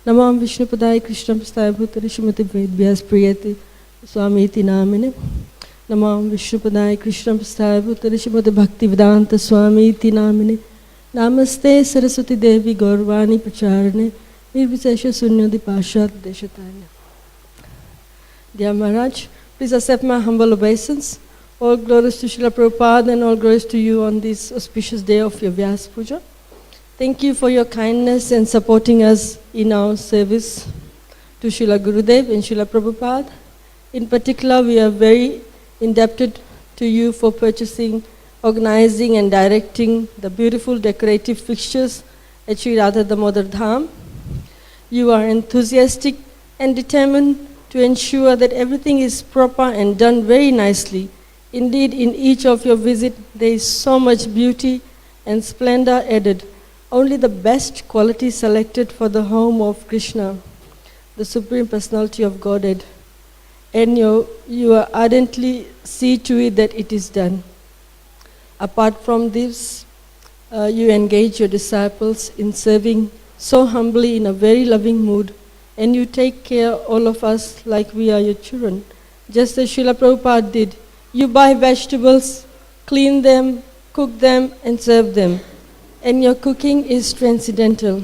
Namam Vishnupadaya Krishna Pastaya Bhutare Shrimati Vyas Priyati Swami Iti Namine. Namam Vishnupadaya Krishna Pastaya Bhutare Shrimati Bhakti Vedanta Swami Iti Namine. Namaste Saraswati Devi Gaurvani Pacharane Nirvisesha Sunyadi Pashat Deshatanya. Dear Maharaj, please accept my humble obeisance. All glories to Srila Prabhupada and all glories to you on this auspicious day of your Vyasapuja. Thank you for your kindness and supporting us in our service to Srila Gurudev and Srila Prabhupada. In particular, we are very indebted to you for purchasing, organizing and directing the beautiful decorative fixtures at Sri Radha Damodar Dham. You are enthusiastic and determined to ensure that everything is proper and done very nicely. Indeed, in each of your visits, there is so much beauty and splendor added. Only the best quality selected for the home of Krishna, the Supreme Personality of Godhead. And you are ardently see to it that it is done. Apart from this, you engage your disciples in serving so humbly in a very loving mood, and you take care of all of us like we are your children, just as Srila Prabhupada did. You buy vegetables, clean them, cook them, and serve them. And your cooking is transcendental.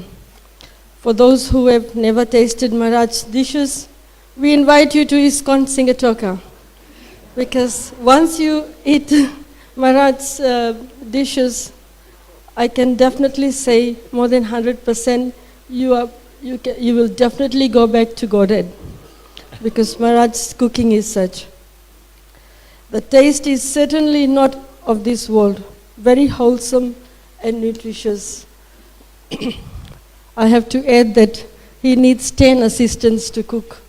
For those who have never tasted Maharaj's dishes, we invite you to ISKCON Singatoka. Because once you eat Maharaj's dishes, I can definitely say more than 100% you will definitely go back to Godhead. Because Maharaj's cooking is such. The taste is certainly not of this world, very wholesome and nutritious. I have to add that he needs 10 assistants to cook.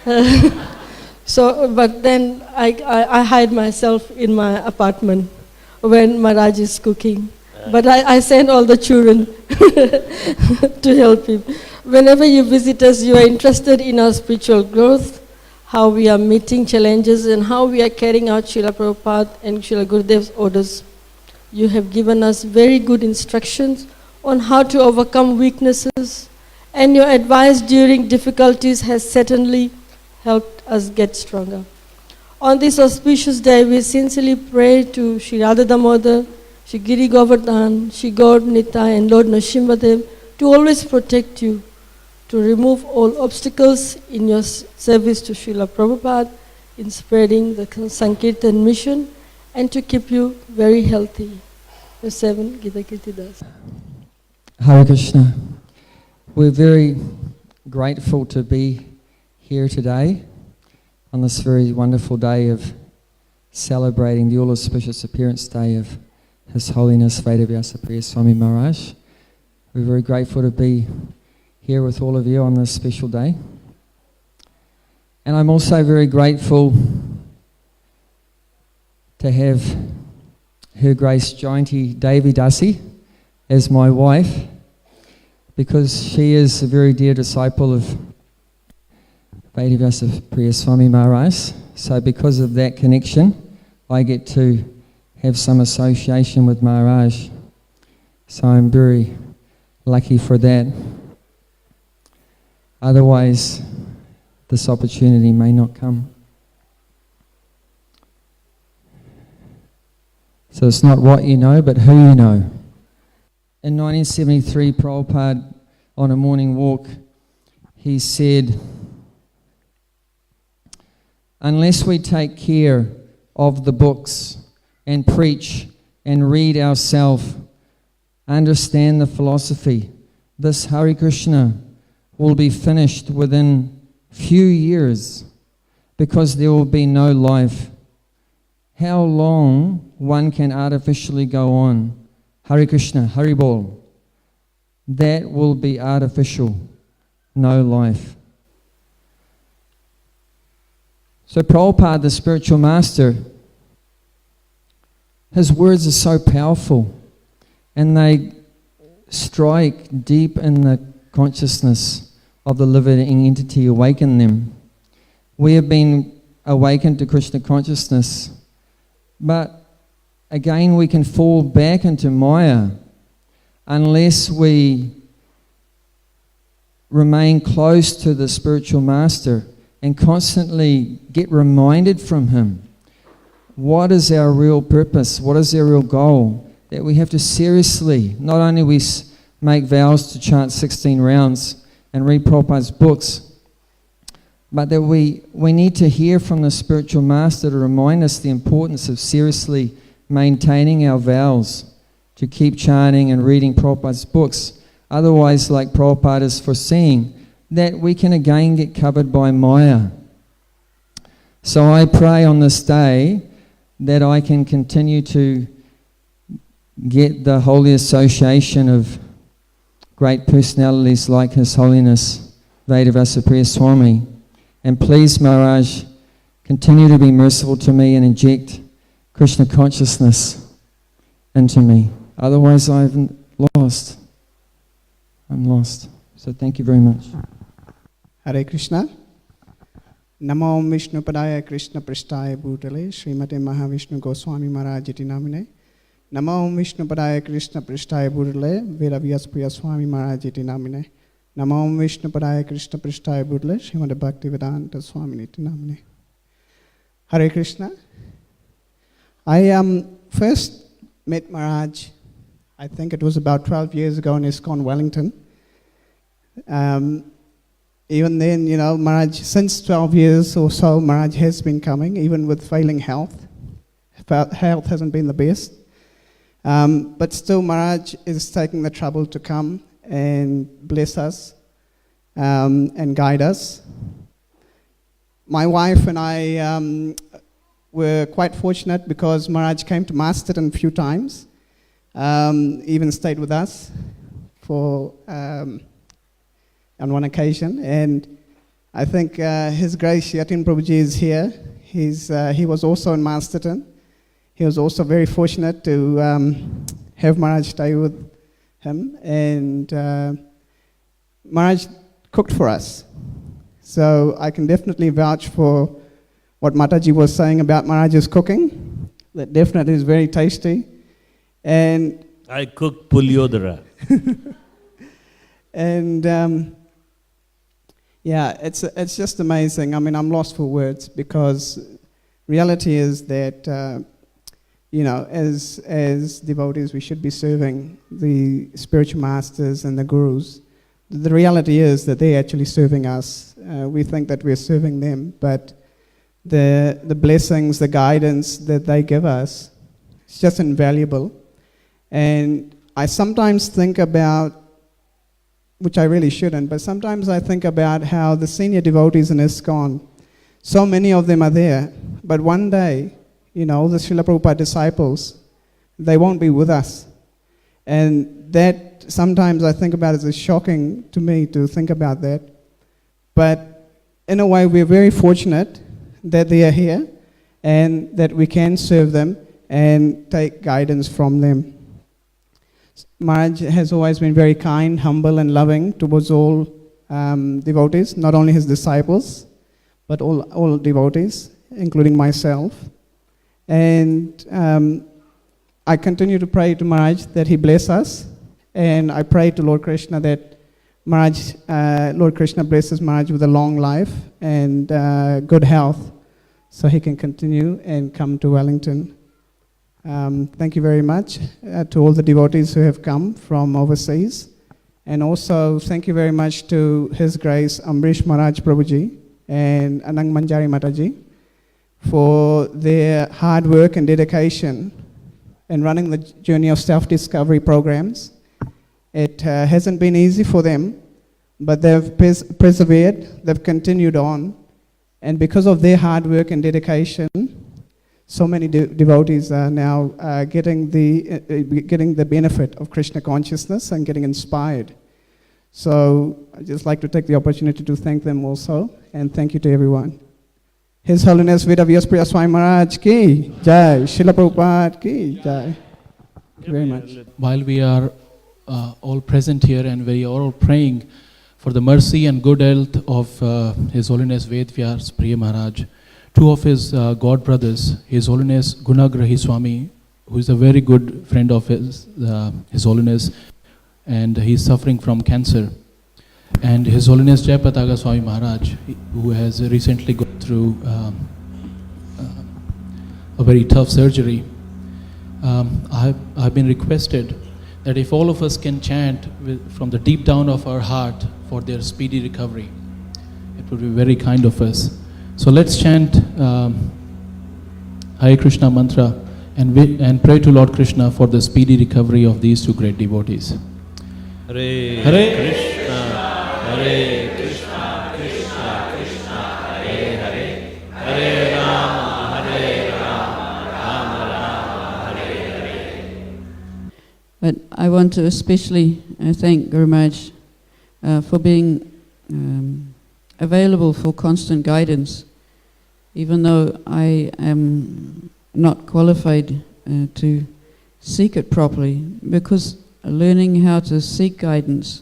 But then I hide myself in my apartment when Maharaj is cooking. But I send all the children to help him. Whenever you visit us, you are interested in our spiritual growth, how we are meeting challenges and how we are carrying out Srila Prabhupada and Srila Gurudev's orders. You have given us very good instructions on how to overcome weaknesses, and your advice during difficulties has certainly helped us get stronger. On this auspicious day, we sincerely pray to Sri Radha Damodar, Sri Giri Govardhan, Sri Gaur Nitai, and Lord Nrsimhadev to always protect you, to remove all obstacles in your service to Srila Prabhupada, in spreading the Sankirtan mission, and to keep you very healthy. Your 7, Gita Kirti Das.
Hare Krishna. We're very grateful to be here today on this very wonderful day of celebrating the all-auspicious appearance day of His Holiness Vyasapuja Swami Maharaj. We're very grateful to be here with all of you on this special day. And I'm also very grateful to have Her Grace Jayanti Devi Dasi as my wife, because she is a very dear disciple of Vyasapuja Swami Maharaj. So because of that connection, I get to have some association with Maharaj. So I'm very lucky for that. Otherwise, this opportunity may not come. So it's not what you know, but who you know. In 1973, Prabhupada, on a morning walk, he said, unless we take care of the books and preach and read ourselves, understand the philosophy, this Hare Krishna will be finished within few years, because there will be no life. How long one can artificially go on? Hare Krishna, Hare Bol. That will be artificial, no life. So Prabhupada, the spiritual master, his words are so powerful, and they strike deep in the consciousness of the living entity, awaken them. We have been awakened to Krishna consciousness, but again we can fall back into Maya unless we remain close to the spiritual master and constantly get reminded from him. What is our real purpose? What is our real goal? That we have to seriously, not only we make vows to chant 16 rounds and read Prabhupada's books, but that we need to hear from the spiritual master to remind us the importance of seriously maintaining our vows, to keep chanting and reading Prabhupada's books. Otherwise, like Prabhupada is foreseeing, that we can again get covered by Maya. So I pray on this day that I can continue to get the holy association of great personalities like His Holiness Vyasapuja Swami. And please, Maharaj, continue to be merciful to me and inject Krishna consciousness into me. Otherwise, I'm lost. I'm lost. So thank you very much.
Hare Krishna. Namo Om Vishnu Padaya Krishna Prishtaya Bhutale Srimate Mahavishnu Goswami Maharaj Iti Namine. Namo Om Vishnu Padaya Krishna Prishtaya Bhutale Vyasapuja Swami Maharaj Iti Namine. Namo Om Vishnu Padaya Krishna Prishtaya Bhutale Srimate Bhaktivedanta Swami Iti Namine. Hare Krishna. I first met Maharaj, I think it was about 12 years ago in ISKCON Wellington. Even then, you know, Maharaj, since 12 years or so, Maharaj has been coming, even with failing health. Health hasn't been the best. But still, Maharaj is taking the trouble to come and bless us and guide us. My wife and I were quite fortunate because Maharaj came to Masterton a few times, even stayed with us for on one occasion, and I think His Grace Yatin Prabhuji is here. He was also in Masterton. He was also very fortunate to have Maharaj stay with him, and Maharaj cooked for us. So I can definitely vouch for what Mataji was saying about Maharaj's cooking. That definitely is very tasty. And
I cooked puliodara.
And yeah, it's just amazing. I mean, I'm lost for words because reality is that, as devotees, we should be serving the spiritual masters and the gurus. The reality is that they're actually serving us. We think that we're serving them, but the blessings, the guidance that they give us, it's just invaluable. And I sometimes think about, which I really shouldn't, but sometimes I think about how the senior devotees in ISKCON, so many of them are there, but one day, the Srila Prabhupada disciples, they won't be with us. And that sometimes I think about it as shocking to me to think about that. But in a way, we're very fortunate that they are here and that we can serve them and take guidance from them. Maharaj has always been very kind, humble, and loving towards all devotees, not only his disciples, but all devotees, including myself. And I continue to pray to Maharaj that he bless us, and I pray to Lord Krishna that Lord Krishna blesses Maharaj with a long life and good health, so he can continue and come to Wellington. Thank you very much to all the devotees who have come from overseas. And also thank you very much to His Grace Amrish Maharaj Prabhuji and Anang Manjari Mataji for their hard work and dedication in running the Journey of Self-Discovery programs. It hasn't been easy for them, but they've persevered, they've continued on, and because of their hard work and dedication, so many devotees are now getting the benefit of Krishna consciousness and getting inspired. So I'd just like to take the opportunity to thank them also, and thank you to everyone. His Holiness Vyasapuja Swami Maharaj ki Jai, Srila Prabhupada ki Jai. Thank you very much.
While we are all present here and we are all praying for the mercy and good health of His Holiness Vedvyas Priya Maharaj, two of his god brothers, His Holiness Gunagrahi Swami, who is a very good friend of His Holiness, and he is suffering from cancer, and His Holiness Jayapataga Swami Maharaj, who has recently gone through a very tough surgery. I've been requested that if all of us can chant from the deep down of our heart for their speedy recovery, it would be very kind of us. So let's chant Hare Krishna mantra and pray to Lord Krishna for the speedy recovery of these two great devotees.
Hare Krishna, Hare Krishna, Krishna Krishna, Hare Hare, Hare Rama, Rama Rama, Hare Hare.
But I want to especially thank Guru Maharaj for being available for constant guidance, even though I am not qualified to seek it properly, because learning how to seek guidance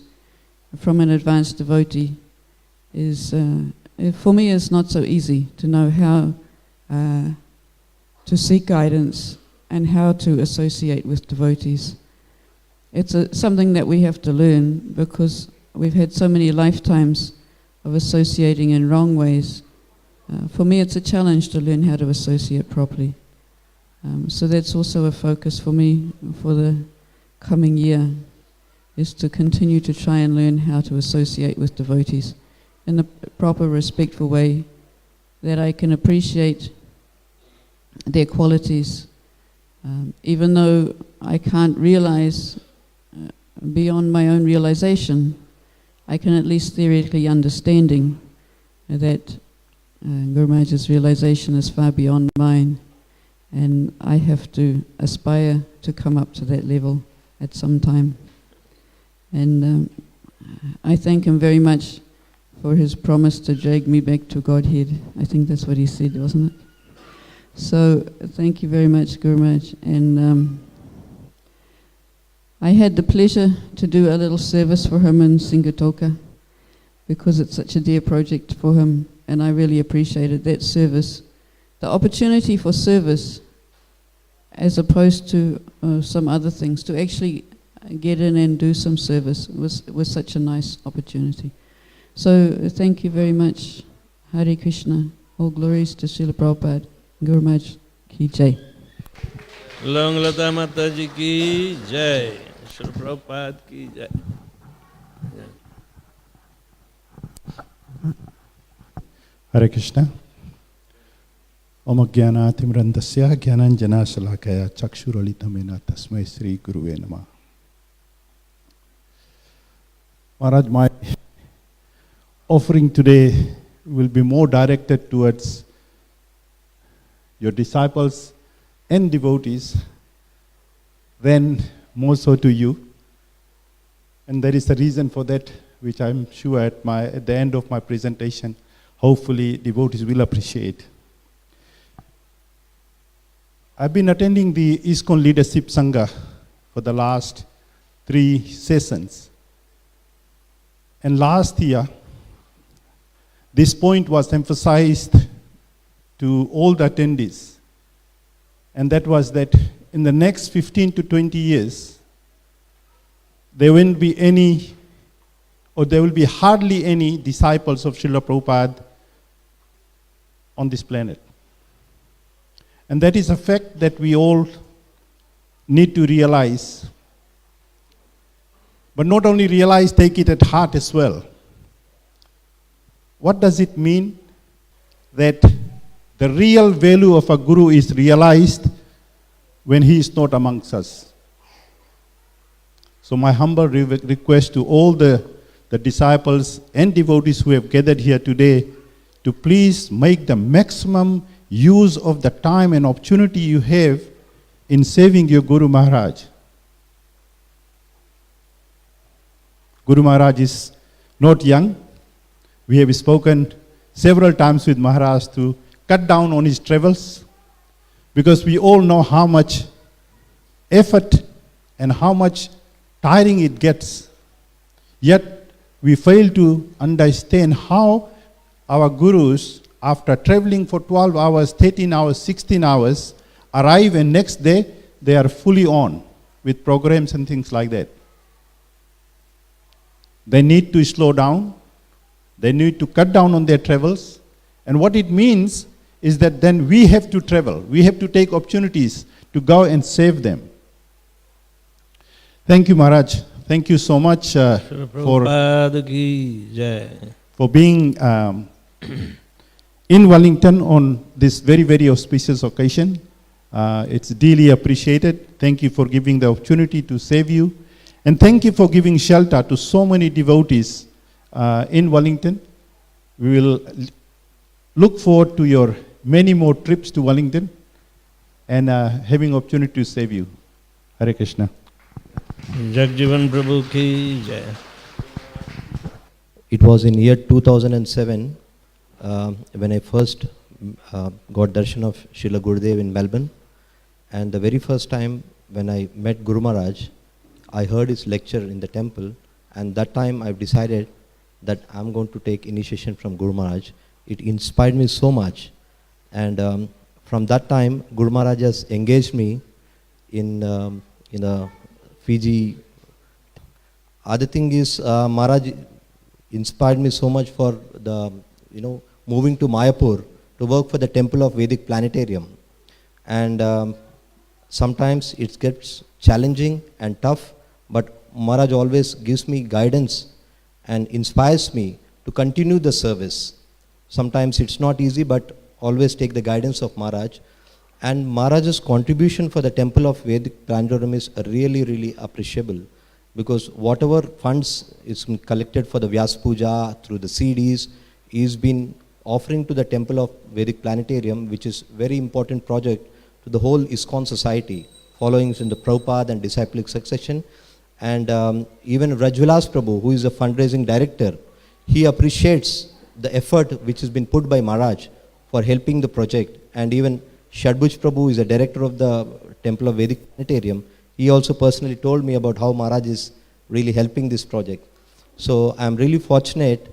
from an advanced devotee is, for me, is not so easy to know how to seek guidance and how to associate with devotees. It's something that we have to learn because we've had so many lifetimes of associating in wrong ways. For me, it's a challenge to learn how to associate properly. So that's also a focus for me for the coming year, is to continue to try and learn how to associate with devotees in a proper, respectful way, that I can appreciate their qualities, even though I can't realize beyond my own realization. I can at least theoretically understanding that Guru Maharaj's realization is far beyond mine, and I have to aspire to come up to that level at some time. And I thank him very much for his promise to drag me back to Godhead. I think that's what he said, wasn't it? So thank you very much, Guru Maharaj. And I had the pleasure to do a little service for him in Singatoka, because it's such a dear project for him, and I really appreciated that service. The opportunity for service, as opposed to some other things, to actually get in and do some service was such a nice opportunity. So thank you very much. Hare Krishna. All glories to Srila Prabhupada. Guru Maharaj ki jai.
Long Lata Mataji ki jai. Srila Prabhupada ki jai.
Hare Krishna. Om Jnanatimrandasya Jnananjana Salakaya Chakshuralitamena Tasmai Sri Guruve Namah. Maharaj, my offering today will be more directed towards your disciples and devotees than more so to you. And there is a reason for that, which I'm sure at the end of my presentation, hopefully devotees will appreciate. I've been attending the ISKCON Leadership Sangha for the last 3 sessions. And last year, this point was emphasized to all the attendees. And that was that in the next 15 to 20 years, there won't be any, or there will be hardly any disciples of Srila Prabhupada on this planet. And that is a fact that we all need to realize. But not only realize, take it at heart as well. What does it mean that the real value of a guru is realized when he is not amongst us? So my humble request to all the disciples and devotees who have gathered here today to please make the maximum use of the time and opportunity you have in serving your Guru Maharaj. Guru Maharaj is not young. We have spoken several times with Maharaj to cut down on his travels, because we all know how much effort and how much tiring it gets. Yet we fail to understand how our gurus, after traveling for 12 hours, 13 hours, 16 hours, arrive and next day they are fully on with programs and things like that. They need to slow down. They need to cut down on their travels. And what it means is that then we have to travel. We have to take opportunities to go and save them. Thank you, Maharaj. Thank you so much for being in Wellington on this very, very auspicious occasion. It's dearly appreciated. Thank you for giving the opportunity to save you. And thank you for giving shelter to so many devotees in Wellington. We will look forward to your many more trips to Wellington and having opportunity to save you. Hare Krishna.
Jagjivan Prabhu ki jai.
It was in year 2007 when I first got darshan of Srila Gurudev in Melbourne. And the very first time when I met Guru Maharaj, I heard his lecture in the temple, and that time I've decided that I'm going to take initiation from Guru Maharaj. It inspired me so much. And from that time, Guru Maharaj has engaged me in a Fiji. Other thing is, Maharaj inspired me so much for the, moving to Mayapur to work for the Temple of Vedic Planetarium. And sometimes it gets challenging and tough, but Maharaj always gives me guidance and inspires me to continue the service. Sometimes it's not easy, but always take the guidance of Maharaj. And Maharaj's contribution for the Temple of Vedic Planetarium is really, really appreciable, because whatever funds is collected for the Vyasapuja through the CDs, he's been offering to the Temple of Vedic Planetarium, which is very important project to the whole ISKCON society, following in the Prabhupada and disciplic succession. And even Rajvilas Prabhu, who is a fundraising director, he appreciates the effort which has been put by Maharaj for helping the project. And even Shadbhuj Prabhu is a director of the Temple of Vedic Planetarium. He also personally told me about how Maharaj is really helping this project. So I am really fortunate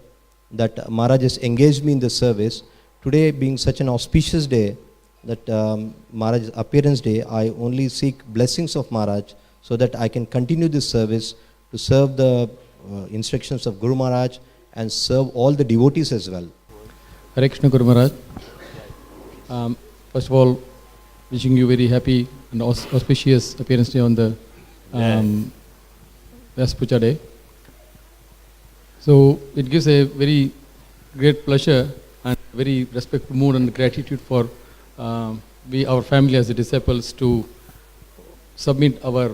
that Maharaj has engaged me in the service. Today being such an auspicious day, that Maharaj's appearance day, I only seek blessings of Maharaj so that I can continue this service to serve the instructions of Guru Maharaj and serve all the devotees as well.
Hare Krishna Guru Maharaj. first of all, wishing you very happy and auspicious appearance day on the Vyasapuja day. So it gives a very great pleasure and very respectful mood and gratitude for our family as the disciples to submit our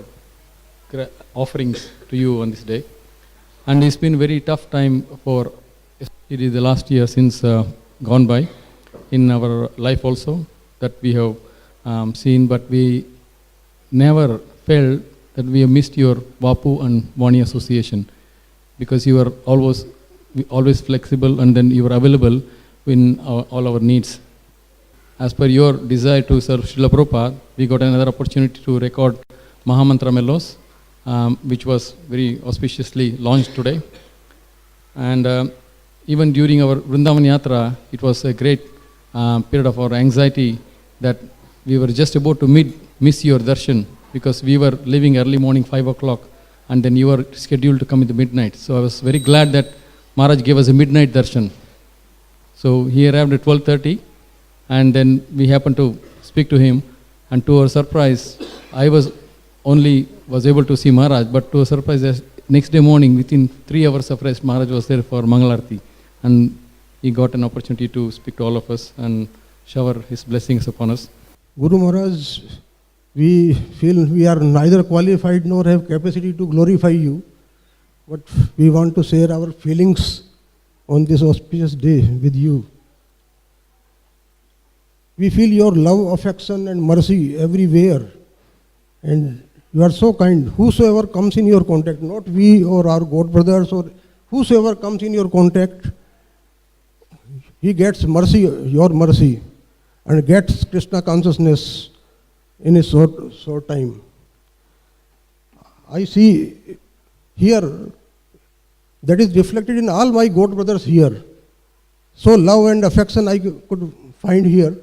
offerings to you on this day. And it's been a very tough time for especially the last year since gone by in our life also that we have seen, but we never felt that we have missed your Vapu and Vani association, because you are always flexible and then you are available in all our needs. As per your desire to serve Srila Prabhupada, we got another opportunity to record Mahamantra Mellows, which was very auspiciously launched today. And even during our Vrindavan Yatra, it was a great period of our anxiety that we were just about to miss your darshan, because we were leaving early morning 5 o'clock and then you were scheduled to come in the midnight. So I was very glad that Maharaj gave us a midnight darshan. So he arrived at 12:30 and then we happened to speak to him, and to our surprise, I was able to see Maharaj, but to our surprise, next day morning, within 3 hours of rest, Maharaj was there for Mangalarti, and he got an opportunity to speak to all of us and shower his blessings upon us.
Guru Maharaj, we feel we are neither qualified nor have capacity to glorify you, but we want to share our feelings on this auspicious day with you. We feel your love, affection and mercy everywhere, and you are so kind. Whosoever comes in your contact, not we or our God brothers or whosoever comes in your contact, he gets mercy, your mercy, and gets Krishna consciousness in a short time. I see here that is reflected in all my God brothers here. So love and affection I could find here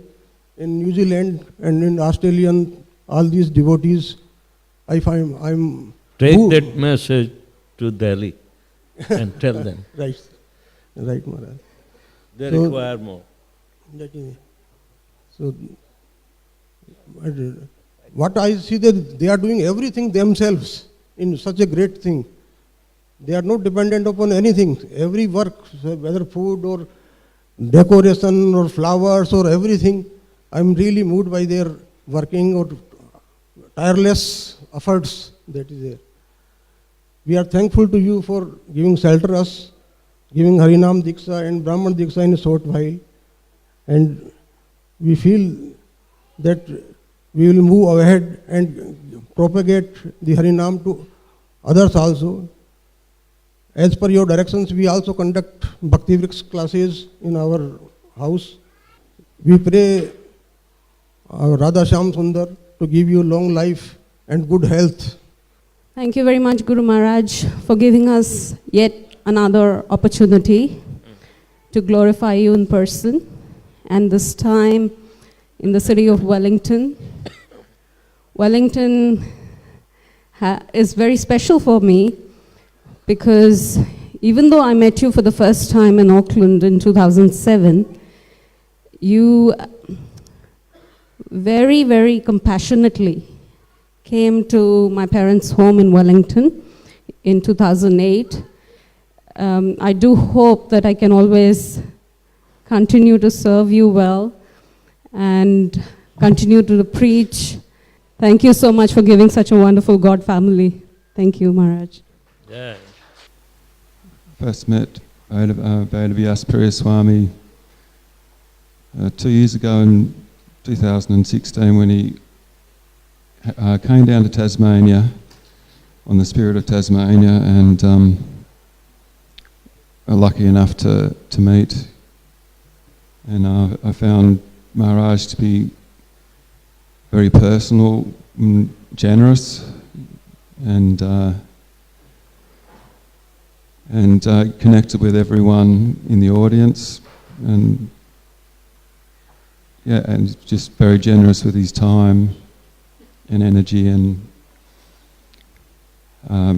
in New Zealand and in Australian, all these devotees. I find I'm...
Take that message to Delhi and tell them.
Right, Maharaj.
They require more.
So, what I see that they are doing everything themselves in such a great thing. They are not dependent upon anything. Every work, whether food or decoration or flowers or everything, I'm really moved by their working or tireless efforts that is there. We are thankful to you for giving shelter us, giving Harinam Diksha and Brahman Diksha in a short while. And we feel that we will move ahead and propagate the Harinam to others also. As per your directions, we also conduct Bhakti Vriks classes in our house. We pray Radha Shyam Sundar to give you long life and good health.
Thank you very much, Guru Maharaj, for giving us yet another opportunity to glorify you in person, and this time in the city of Wellington. Wellington is very special for me because even though I met you for the first time in Auckland in 2007, you very, very compassionately came to my parents' home in Wellington in 2008. I do hope that I can always continue to serve you well and continue to preach. Thank you so much for giving such a wonderful God family. Thank you, Maharaj.
Yeah.
First met Vyasapuja Swami 2 years ago in 2016 when he came down to Tasmania on the Spirit of Tasmania, and lucky enough to meet. And I found Maharaj to be very personal, generous, and connected with everyone in the audience, and just very generous with his time and energy, and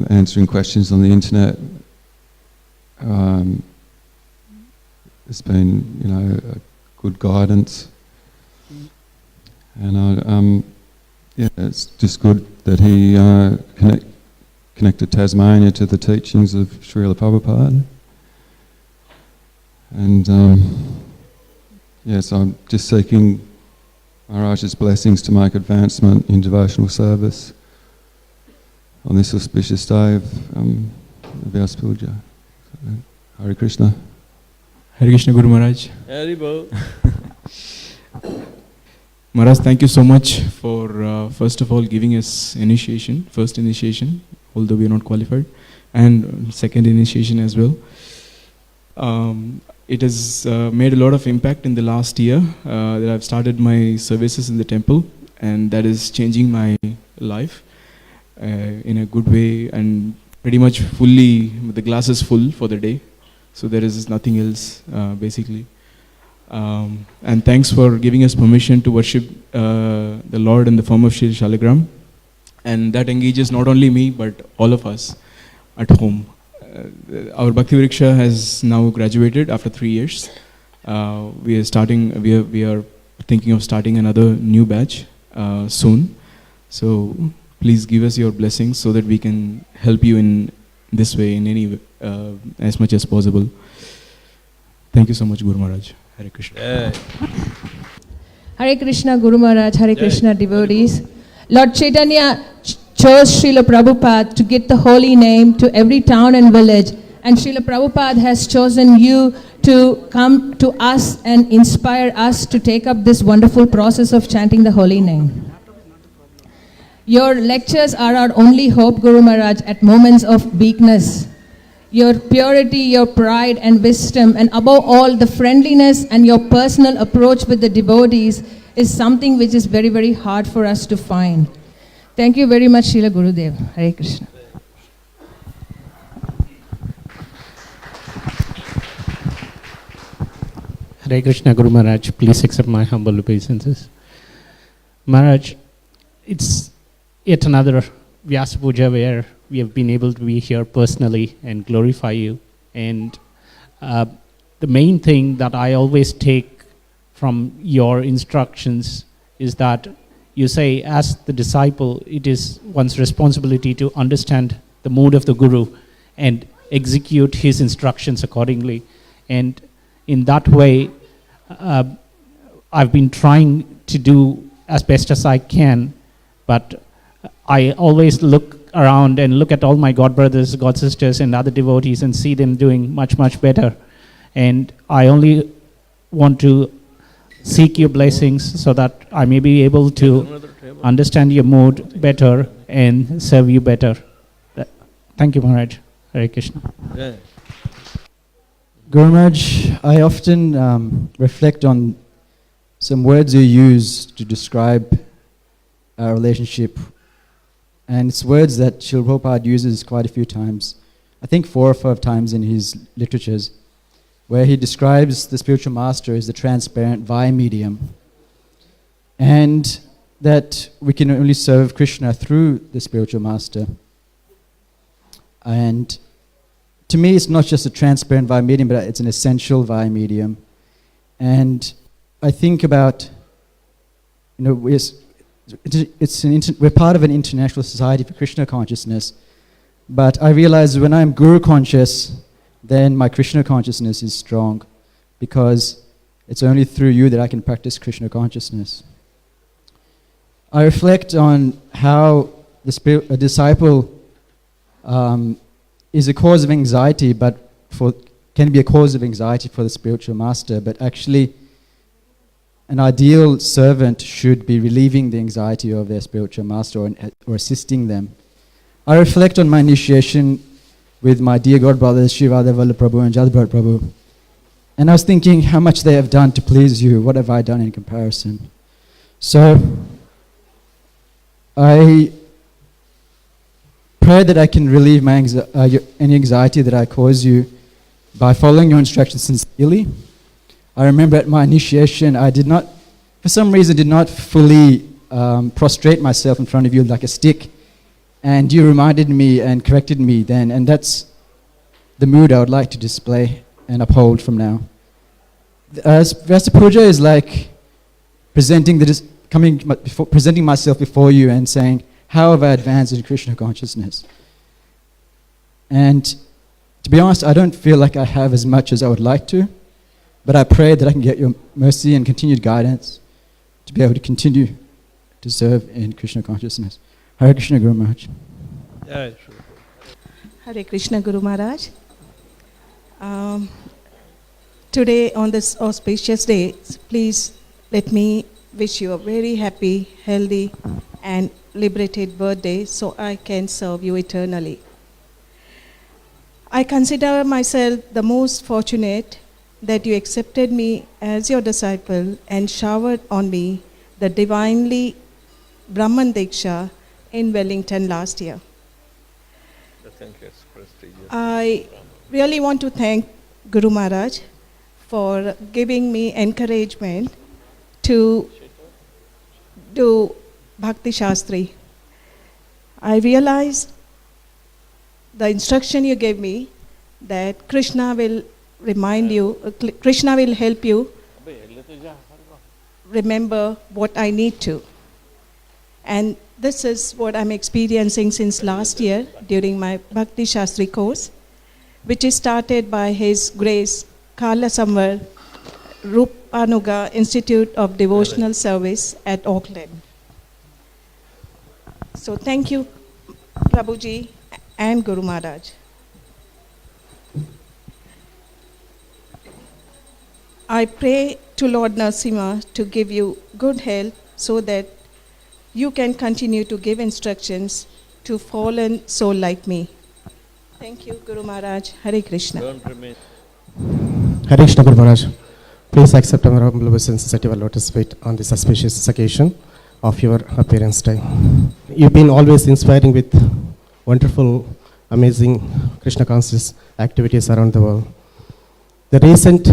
answering questions on the internet. It's been, a good guidance. And yeah, it's just good that he connected Tasmania to the teachings of Srila Prabhupada. And yes, I'm just seeking Maharaj's blessings to make advancement in devotional service on this auspicious day of Vyasapuja. Hare Krishna.
Hare Krishna Guru Maharaj.
Haribo.
Maharaj, thank you so much for first of all giving us initiation, first initiation, although we are not qualified, and second initiation as well. It has made a lot of impact in the last year that I've started my services in the temple, and that is changing my life in a good way, and pretty much fully, the glass is full for the day, so there is nothing else basically. And thanks for giving us permission to worship the Lord in the form of Shri Shaligram, and that engages not only me but all of us at home. Our Bhakti Vriksha has now graduated after 3 years. We are thinking of starting another new batch soon. So please give us your blessings so that we can help you in this way, in any as much as possible. Thank you so much, Guru Maharaj. Hare Krishna.
Hare Krishna, Guru Maharaj. Hare Krishna, devotees. Lord Chaitanya chose Srila Prabhupada to get the holy name to every town and village, and Srila Prabhupada has chosen you to come to us and inspire us to take up this wonderful process of chanting the holy name. Your lectures are our only hope, Guru Maharaj, at moments of weakness. Your purity, your pride and wisdom, and above all the friendliness and your personal approach with the devotees is something which is very, very hard for us to find. Thank you very much, Srila Gurudev. Hare Krishna.
Hare Krishna, Guru Maharaj. Please accept my humble obeisances. Maharaj, it's yet another Vyasapuja where we have been able to be here personally and glorify you. And the main thing that I always take from your instructions is that you say, as the disciple, it is one's responsibility to understand the mood of the Guru and execute his instructions accordingly. And in that way, I've been trying to do as best as I can, but I always look around and look at all my God brothers, God sisters, and other devotees and see them doing much, much better. And I only want to seek your blessings so that I may be able to understand your mood better and serve you better. Thank you, Maharaj. Hare Krishna.
Yeah. Guru Maharaj, I often reflect on some words you use to describe our relationship. And it's words that Srila Prabhupada uses quite a few times. I think 4 or 5 times in his literatures, where he describes the spiritual master as the transparent via medium, and that we can only serve Krishna through the spiritual master. And to me, it's not just a transparent via medium, but it's an essential via medium. And I think about, we're part of an international society for Krishna consciousness, but I realize when I'm Guru conscious, then my Krishna consciousness is strong, because it's only through you that I can practice Krishna consciousness. I reflect on how a disciple is a cause of anxiety, but can be a cause of anxiety for the spiritual master, but actually an ideal servant should be relieving the anxiety of their spiritual master or assisting them. I reflect on my initiation with my dear God brothers, Shri Radha Vallabh Prabhu and Jadabhat Prabhu. And I was thinking how much they have done to please you. What have I done in comparison? So I pray that I can relieve my any anxiety that I cause you by following your instructions sincerely. I remember at my initiation, I did not, for some reason, did not fully prostrate myself in front of you like a stick. And you reminded me and corrected me then, and that's the mood I would like to display and uphold from now. Vyasapuja is like presenting presenting myself before you and saying, how have I advanced in Krishna consciousness? And to be honest, I don't feel like I have as much as I would like to, but I pray that I can get your mercy and continued guidance to be able to continue to serve in Krishna consciousness. Hare Krishna Guru Maharaj.
Hare Krishna Guru Maharaj. Today on this auspicious day, please let me wish you a very happy, healthy and liberated birthday so I can serve you eternally. I consider myself the most fortunate that you accepted me as your disciple and showered on me the divinely Brahman Diksha in Wellington last year. I really want to thank Guru Maharaj for giving me encouragement to do Bhakti Shastri. I realized the instruction you gave me that Krishna will remind you, Krishna will help you remember what I need to. And this is what I'm experiencing since last year during my Bhakti Shastri course, which is started by His Grace Kala Samvar Rupanuga Institute of Devotional Service at Auckland. So thank you, Prabhuji and Guru Maharaj. I pray to Lord Narasimha to give you good health so that you can continue to give instructions to fallen soul like me. Thank you, Guru Maharaj. Hare Krishna.
Hare Krishna Guru Maharaj. Please accept our humble obeisances at your lotus feet on this auspicious occasion of your appearance day. You've been always inspiring with wonderful, amazing Krishna conscious activities around the world. The recent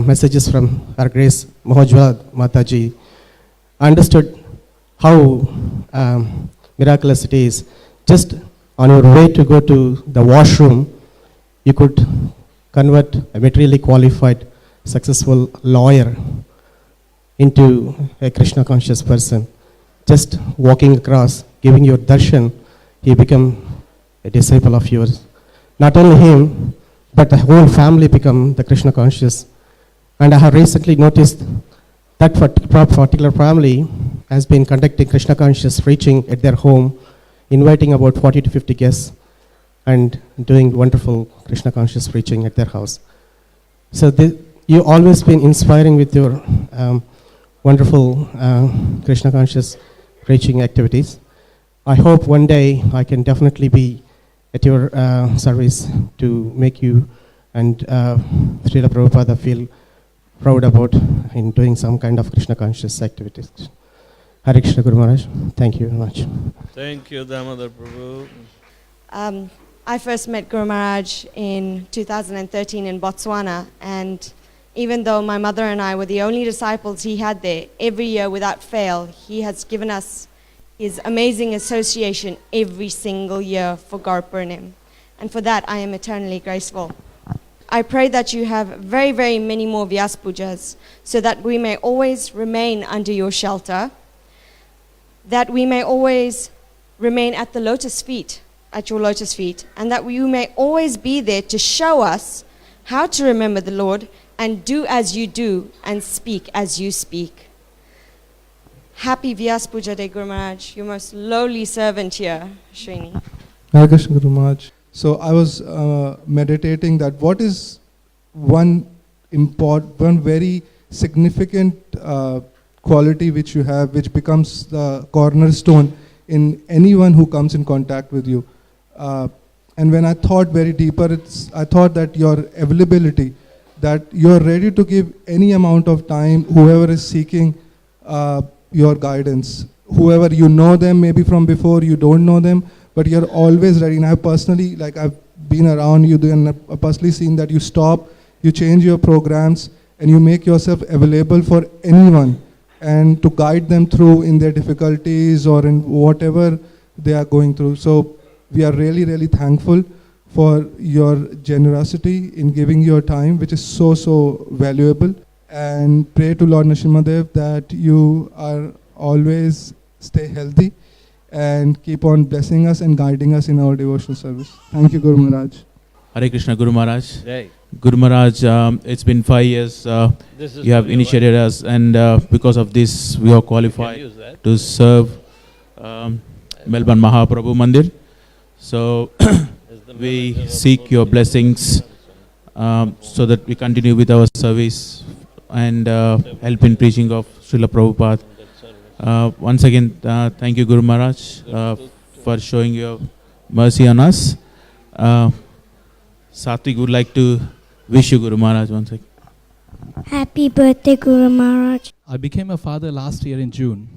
messages from Our Grace Mahojwala Mataji understood how miraculous it is. Just on your way to go to the washroom, you could convert a materially qualified, successful lawyer into a Krishna conscious person. Just walking across, giving your darshan, he became a disciple of yours. Not only him, but the whole family become the Krishna conscious. And I have recently noticed that particular family has been conducting Krishna conscious preaching at their home, inviting about 40 to 50 guests and doing wonderful Krishna conscious preaching at their house. So you always been inspiring with your wonderful Krishna conscious preaching activities. I hope one day I can definitely be at your service to make you and Srila Prabhupada feel proud about in doing some kind of Krishna conscious activities. Hare Krishna Guru Maharaj. Thank you very much.
Thank you, Damodar Prabhu.
I first met Guru Maharaj in 2013 in Botswana, and even though my mother and I were the only disciples he had there, every year without fail, he has given us his amazing association every single year for Gaur Purnim. And for that, I am eternally grateful. I pray that you have very, very many more Vyasapujas so that we may always remain under your shelter, that we may always remain at the lotus feet, at your lotus feet, and that you may always be there to show us how to remember the Lord and do as you do and speak as you speak. Happy Vyasapuja Day, Guru Maharaj, your most lowly servant here, Srini.
Hare Krishna Guru Maharaj. So I was meditating that what is one very significant quality which you have, which becomes the cornerstone in anyone who comes in contact with you. And when I thought very deeper, I thought that your availability, that you're ready to give any amount of time, whoever is seeking your guidance, whoever you know them, maybe from before, you don't know them, but you're always ready. And I personally, like I've been around you and I've personally seen that you stop, you change your programs, and you make yourself available for anyone and to guide them through in their difficulties or in whatever they are going through. So we are really, really thankful for your generosity in giving your time, which is so, so valuable. And pray to Lord Narasimhadev that you are always stay healthy and keep on blessing us and guiding us in our devotional service. Thank you, Guru Maharaj.
Hare Krishna, Guru Maharaj.
Jai.
Guru Maharaj, it's been 5 years
This is
you have
for you,
initiated us, and because of this, we are qualified to serve Melbourne Mahaprabhu Mandir. So we seek your blessings so that we continue with our service and help in preaching of Srila Prabhupada. Once again, thank you, Guru Maharaj, for showing your mercy on us. Satvik would like to wish you, Guru Maharaj, once again.
Happy birthday, Guru Maharaj.
I became a father last year in June,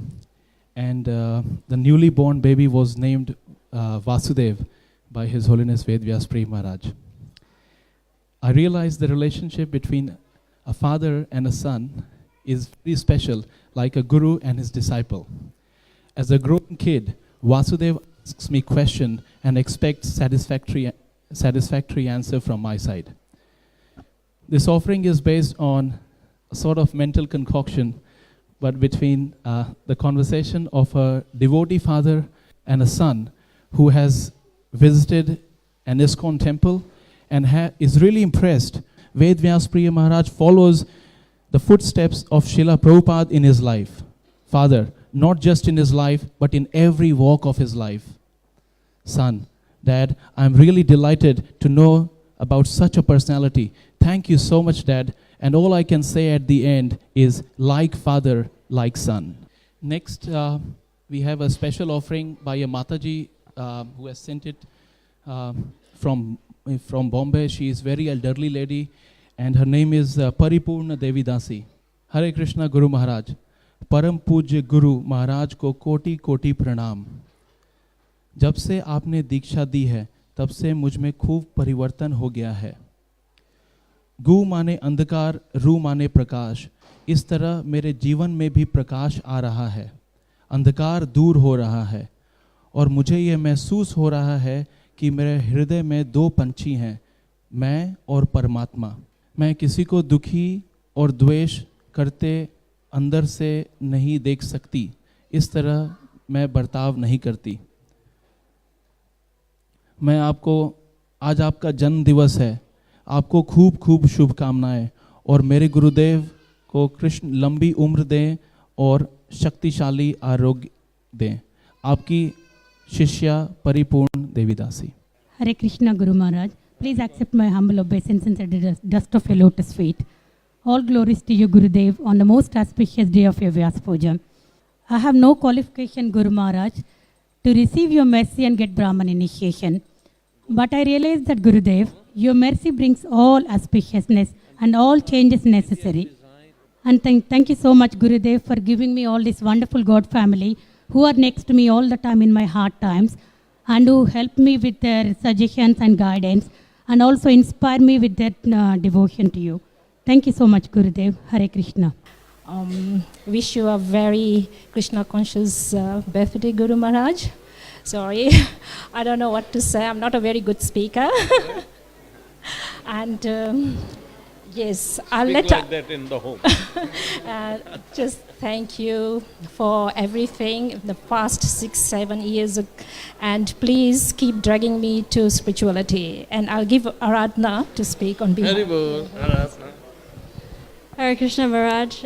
and the newly born baby was named Vasudev by His Holiness Vyasapuja Maharaj. I realized the relationship between a father and a son is very special, like a guru and his disciple. As a grown kid, Vasudev asks me question and expects satisfactory answer from my side. This offering is based on a sort of mental concoction, but between the conversation of a devotee father and a son who has visited an ISKCON temple and is really impressed. Vyasapuja Maharaj follows the footsteps of Srila Prabhupada in his life. Father, not just in his life, but in every walk of his life. Son, Dad, I'm really delighted to know about such a personality. Thank you so much, Dad. And all I can say at the end is, like father, like son. Next, we have a special offering by a Mataji who has sent it from Bombay. She is very elderly lady, and her name is Paripurna Devi Dasi. Hare Krishna Guru Maharaj. Param Pujya Guru Maharaj ko koti koti pranam. जब से आपने दीक्षा दी है, तब से मुझ में खूब परिवर्तन हो गया है. गु माने अंधकार, रू माने प्रकाश. इस तरह मेरे जीवन में भी प्रकाश आ रहा है. अंधकार दूर हो रहा है और मुझे ये महसूस हो रहा है कि मेरे हृदय में दो पंछी हैं, मैं और परमात्मा. मैं किसी को दुखी और द्वेष करते अंदर से नहीं देख सकती. इस तरह मैं बर्ताव नहीं करती. मैं आपको, आज आपका जन्म दिवस है, आपको खूब खूब शुभकामनाएं और मेरे गुरुदेव को कृष्ण लंबी उम्र दें और शक्तिशाली आरोग्य दें. आपकी शिष्या परिपूर्ण देवीदासी.
Hare Krishna Guru Maharaj. Please accept my humble obeisance at the dust of your lotus feet. All glories to you, Gurudev, on the most auspicious day of your Vyasapuja. I have no qualification, Guru Maharaj, to receive your mercy and get Brahman initiation. But I realize that, Gurudev, your mercy brings all auspiciousness and all changes necessary. And thank you so much, Gurudev, for giving me all this wonderful God family who are next to me all the time in my hard times and who help me with their suggestions and guidance and also inspire me with their devotion to you. Thank you so much, Gurudev. Hare Krishna.
Wish you a very Krishna conscious birthday, Guru Maharaj. Sorry, I don't know what to say. I'm not a very good speaker. And yes, I'll
Speak
let
like that in the home.
just thank you for everything the past 6-7 years, and please keep dragging me to spirituality. And I'll give Aradhana to speak on behalf.
Haribol, Aradhana.
Hare Krishna Maharaj.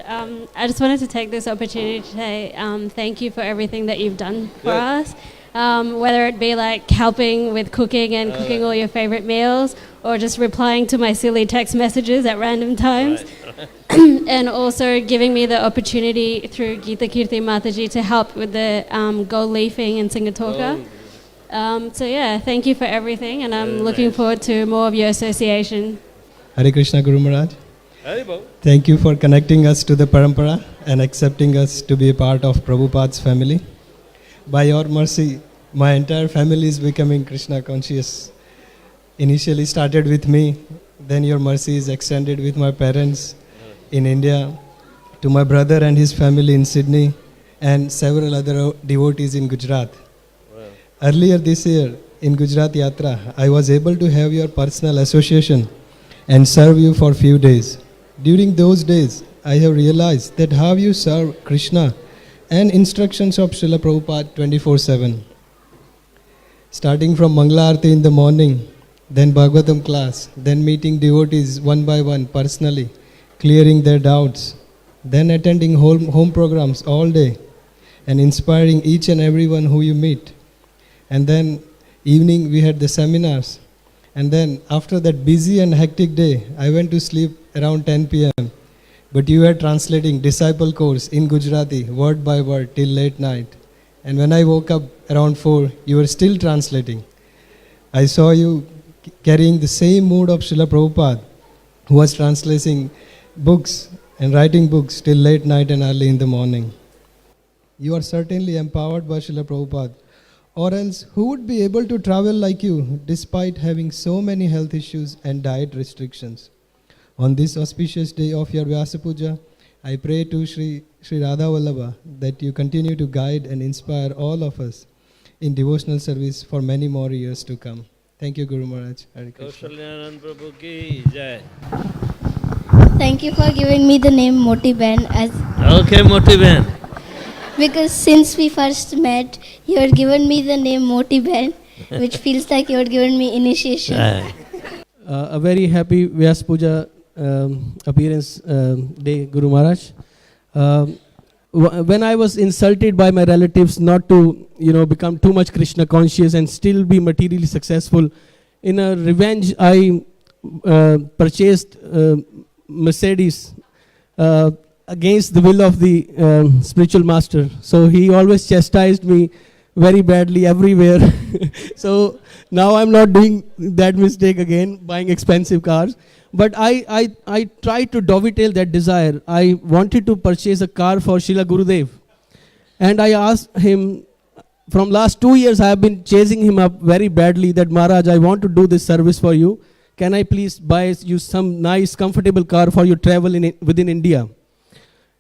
I just wanted to take this opportunity to say thank you for everything that you've done for us. Whether it be like helping with cooking and cooking all your favorite meals, or just replying to my silly text messages at random times. And also giving me the opportunity through Gita Kirti Mataji to help with the gold leafing in Singatoka. So yeah, thank you for everything, and I'm looking forward to more of your association.
Hare Krishna Guru Maharaj.
Haribol.
Thank you for connecting us to the Parampara and accepting us to be a part of Prabhupada's family. By your mercy, my entire family is becoming Krishna conscious. Initially started with me, then your mercy is extended with my parents in India, to my brother and his family in Sydney, and several other devotees in Gujarat. Earlier this year, in Gujarat Yatra, I was able to have your personal association and serve you for few days. During those days, I have realized that how you serve Krishna and instructions of Srila Prabhupada 24/7. Starting from Mangala Arati in the morning, then Bhagavatam class, then meeting devotees one by one personally, clearing their doubts, then attending home programs all day and inspiring each and everyone who you meet. And then evening we had the seminars. And then after that busy and hectic day, I went to sleep around 10 p.m. But you were translating disciple course in Gujarati, word by word, till late night. And when I woke up around 4, you were still translating. I saw you carrying the same mood of Srila Prabhupada, who was translating books and writing books till late night and early in the morning. You are certainly empowered by Srila Prabhupada. Or else, who would be able to travel like you despite having so many health issues and diet restrictions? On this auspicious day of your Vyasapuja, I pray to Sri Radha Vallabha that you continue to guide and inspire all of us in devotional service for many more years to come. Thank you, Guru Maharaj. Hare Krishna.
Kaushalyanand Prabhu ki jai.
Thank you for giving me the name Moti Ben as.
Okay, Moti Ben.
Because since we first met, you had given me the name Moti Ben, which feels like you had given me initiation.
A very happy Vyasapuja appearance day, Guru Maharaj. When I was insulted by my relatives not to, become too much Krishna conscious and still be materially successful, in a revenge, I purchased Mercedes against the will of the spiritual master. So he always chastised me very badly everywhere. So now I'm not doing that mistake again, buying expensive cars. But I tried to dovetail that desire. I wanted to purchase a car for Srila Gurudev. And I asked him, from last 2 years I have been chasing him up very badly that Maharaj, I want to do this service for you. Can I please buy you some nice, comfortable car for your travel within India?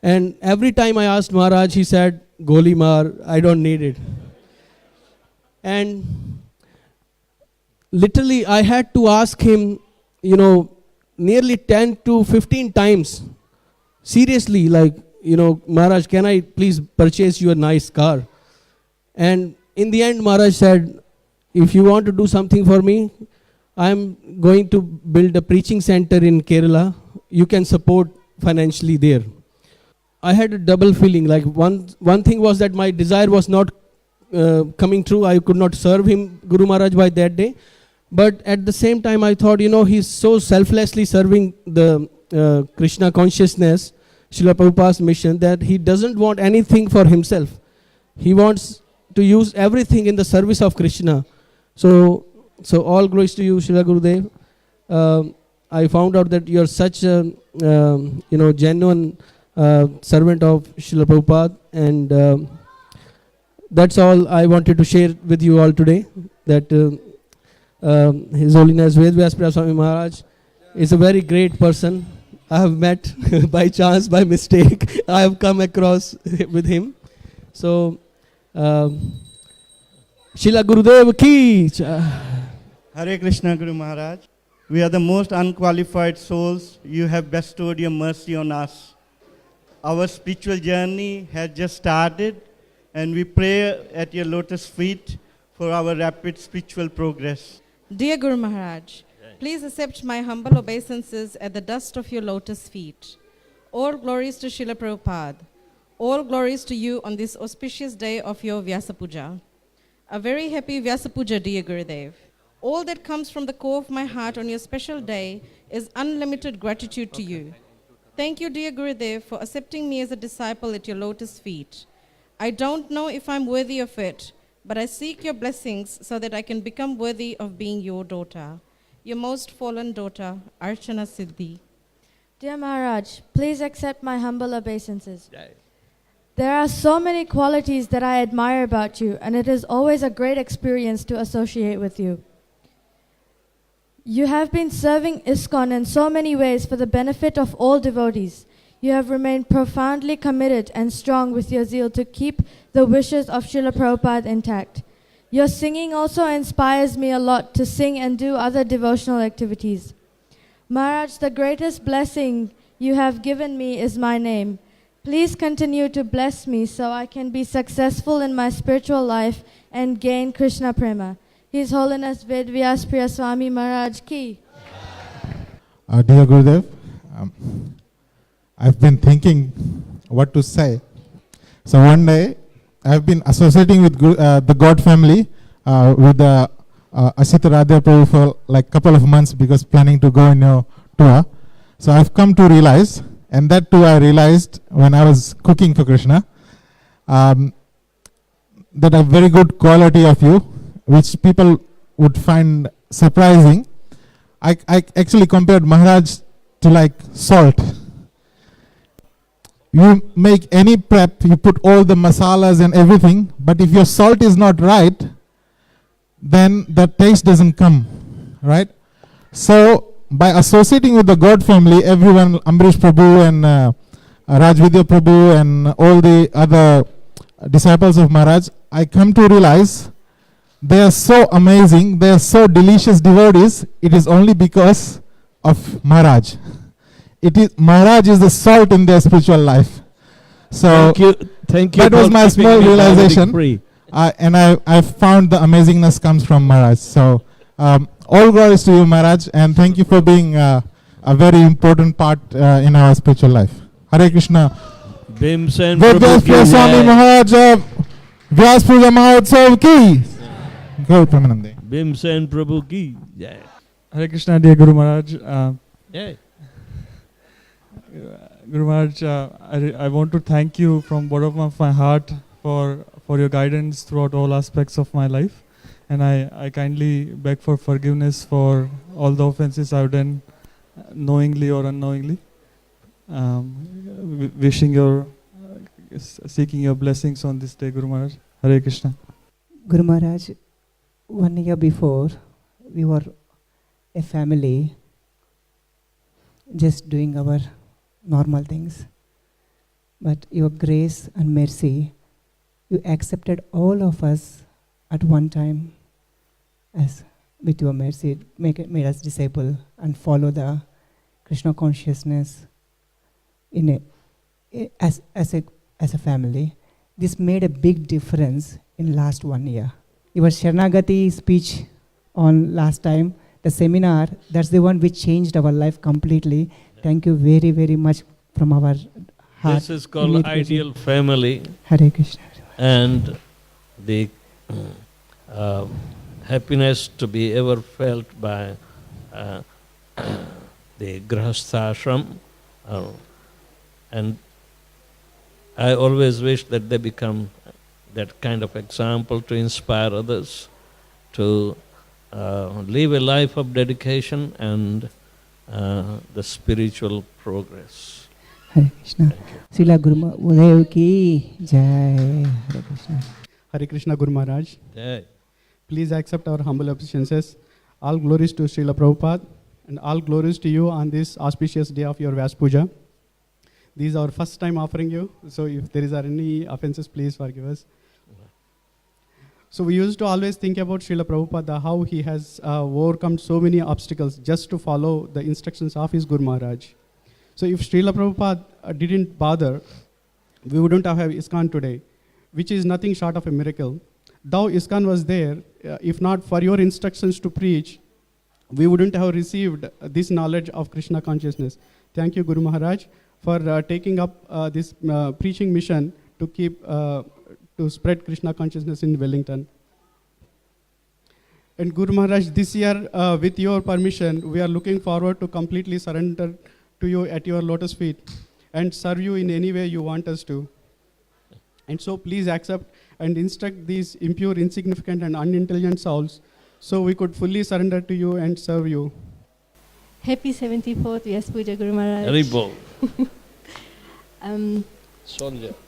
And every time I asked Maharaj, he said, Goli Mar, I don't need it. And literally I had to ask him, nearly 10 to 15 times, seriously, like, Maharaj, can I please purchase you a nice car? And in the end, Maharaj said, if you want to do something for me, I'm going to build a preaching center in Kerala. You can support financially there. I had a double feeling, like one thing was that my desire was not coming true. I could not serve him, Guru Maharaj, by that day. But at the same time, I thought, he's so selflessly serving the Krishna consciousness, Srila Prabhupada's mission, that he doesn't want anything for himself. He wants to use everything in the service of Krishna. So all glories to you, Srila Gurudev. I found out that you're such a, genuine servant of Srila Prabhupada, and that's all I wanted to share with you all today, that His Holiness Vyasapuja Swami Maharaj is a very great person. I have met by chance, by mistake. I have come across with him. So, Srila Gurudev ki.
Hare Krishna, Guru Maharaj. We are the most unqualified souls. You have bestowed your mercy on us. Our spiritual journey has just started, and we pray at your lotus feet for our rapid spiritual progress.
Dear Guru Maharaj, please accept my humble obeisances at the dust of your lotus feet. All glories to Srila Prabhupada. All glories to you on this auspicious day of your Vyasapuja. A very happy Vyasapuja, dear Gurudev. All that comes from the core of my heart on your special day is unlimited gratitude to you. Thank you, dear Gurudev, for accepting me as a disciple at your lotus feet. I don't know if I'm worthy of it, but I seek your blessings so that I can become worthy of being your daughter. Your most fallen daughter, Archana Siddhi.
Dear Maharaj, please accept my humble obeisances. There are so many qualities that I admire about you, and it is always a great experience to associate with you. You have been serving ISKCON in so many ways for the benefit of all devotees. You have remained profoundly committed and strong with your zeal to keep the wishes of Srila Prabhupada intact. Your singing also inspires me a lot to sing and do other devotional activities. Maharaj, the greatest blessing you have given me is my name. Please continue to bless me so I can be successful in my spiritual life and gain Krishna Prema. His Holiness Ved Vyaspriya Swami Maharaj Ki.
Dear Gurudev, I've been thinking what to say. So one day, I've been associating with the God family with Asita Radha Prabhu for like couple of months because planning to go in a tour. So I've come to realize, and that too I realized when I was cooking for Krishna, that a very good quality of you, which people would find surprising. I actually compared Maharaj to like salt. You make any prep, you put all the masalas and everything, but if your salt is not right, then the taste doesn't come, right? So by associating with the God family, everyone, Ambrish Prabhu and Rajvidya Prabhu and all the other disciples of Maharaj, I come to realize they are so amazing, they are so delicious devotees. It is only because of Maharaj. Maharaj is the salt in their spiritual life. So
thank you.
That was my small realization, and I found the amazingness comes from Maharaj. So all glories to you, Maharaj, and thank you for being a very important part in our spiritual life. Hare Krishna.
Bhimsen
Vyasapuja Swami Maharaj, Vyasapuja Mahotsav ki. Go Pramanande.
Bhimsen Prabhu ki. Yeah.
Hare Krishna, dear Guru Maharaj.
Yeah.
Guru Maharaj, I want to thank you from bottom of my heart for your guidance throughout all aspects of my life, and I kindly beg for forgiveness for all the offenses I've done, knowingly or unknowingly. Seeking your blessings on this day, Guru Maharaj. Hare Krishna.
Guru Maharaj, 1 year before, we were a family just doing our normal things. But your grace and mercy, you accepted all of us at one time as with your mercy, made us disciple and follow the Krishna consciousness as a family. This made a big difference in last 1 year. Your Sharanagati speech on last time, the seminar, that's the one which changed our life completely. Thank you very, very much from our heart.
This is called Ideal Family.
Hare Krishna.
And the happiness to be ever felt by the Grahastha ashram. And I always wish that they become that kind of example to inspire others to live a life of dedication and the spiritual progress.
Hare Krishna. Srila Guru Maharaj ki Jai. Hare Krishna.
Hare Krishna Guru Maharaj.
Jai.
Please accept our humble obeisances. All glories to Srila Prabhupada and all glories to you on this auspicious day of your Vyasapuja. This is our first time offering you, so if there are any offenses, please forgive us. So we used to always think about Srila Prabhupada, how he has overcome so many obstacles just to follow the instructions of his Guru Maharaj. So if Srila Prabhupada didn't bother, we wouldn't have ISKCON today, which is nothing short of a miracle. Though ISKCON was there, if not for your instructions to preach, we wouldn't have received this knowledge of Krishna consciousness. Thank you, Guru Maharaj, for taking up this preaching mission to spread Krishna consciousness in Wellington. And Guru Maharaj, this year, with your permission, we are looking forward to completely surrender to you at your lotus feet and serve you in any way you want us to. And so please accept and instruct these impure, insignificant and unintelligent souls so we could fully surrender to you and serve you.
Happy 74th Vyasapuja, Guru Maharaj.
Haribol.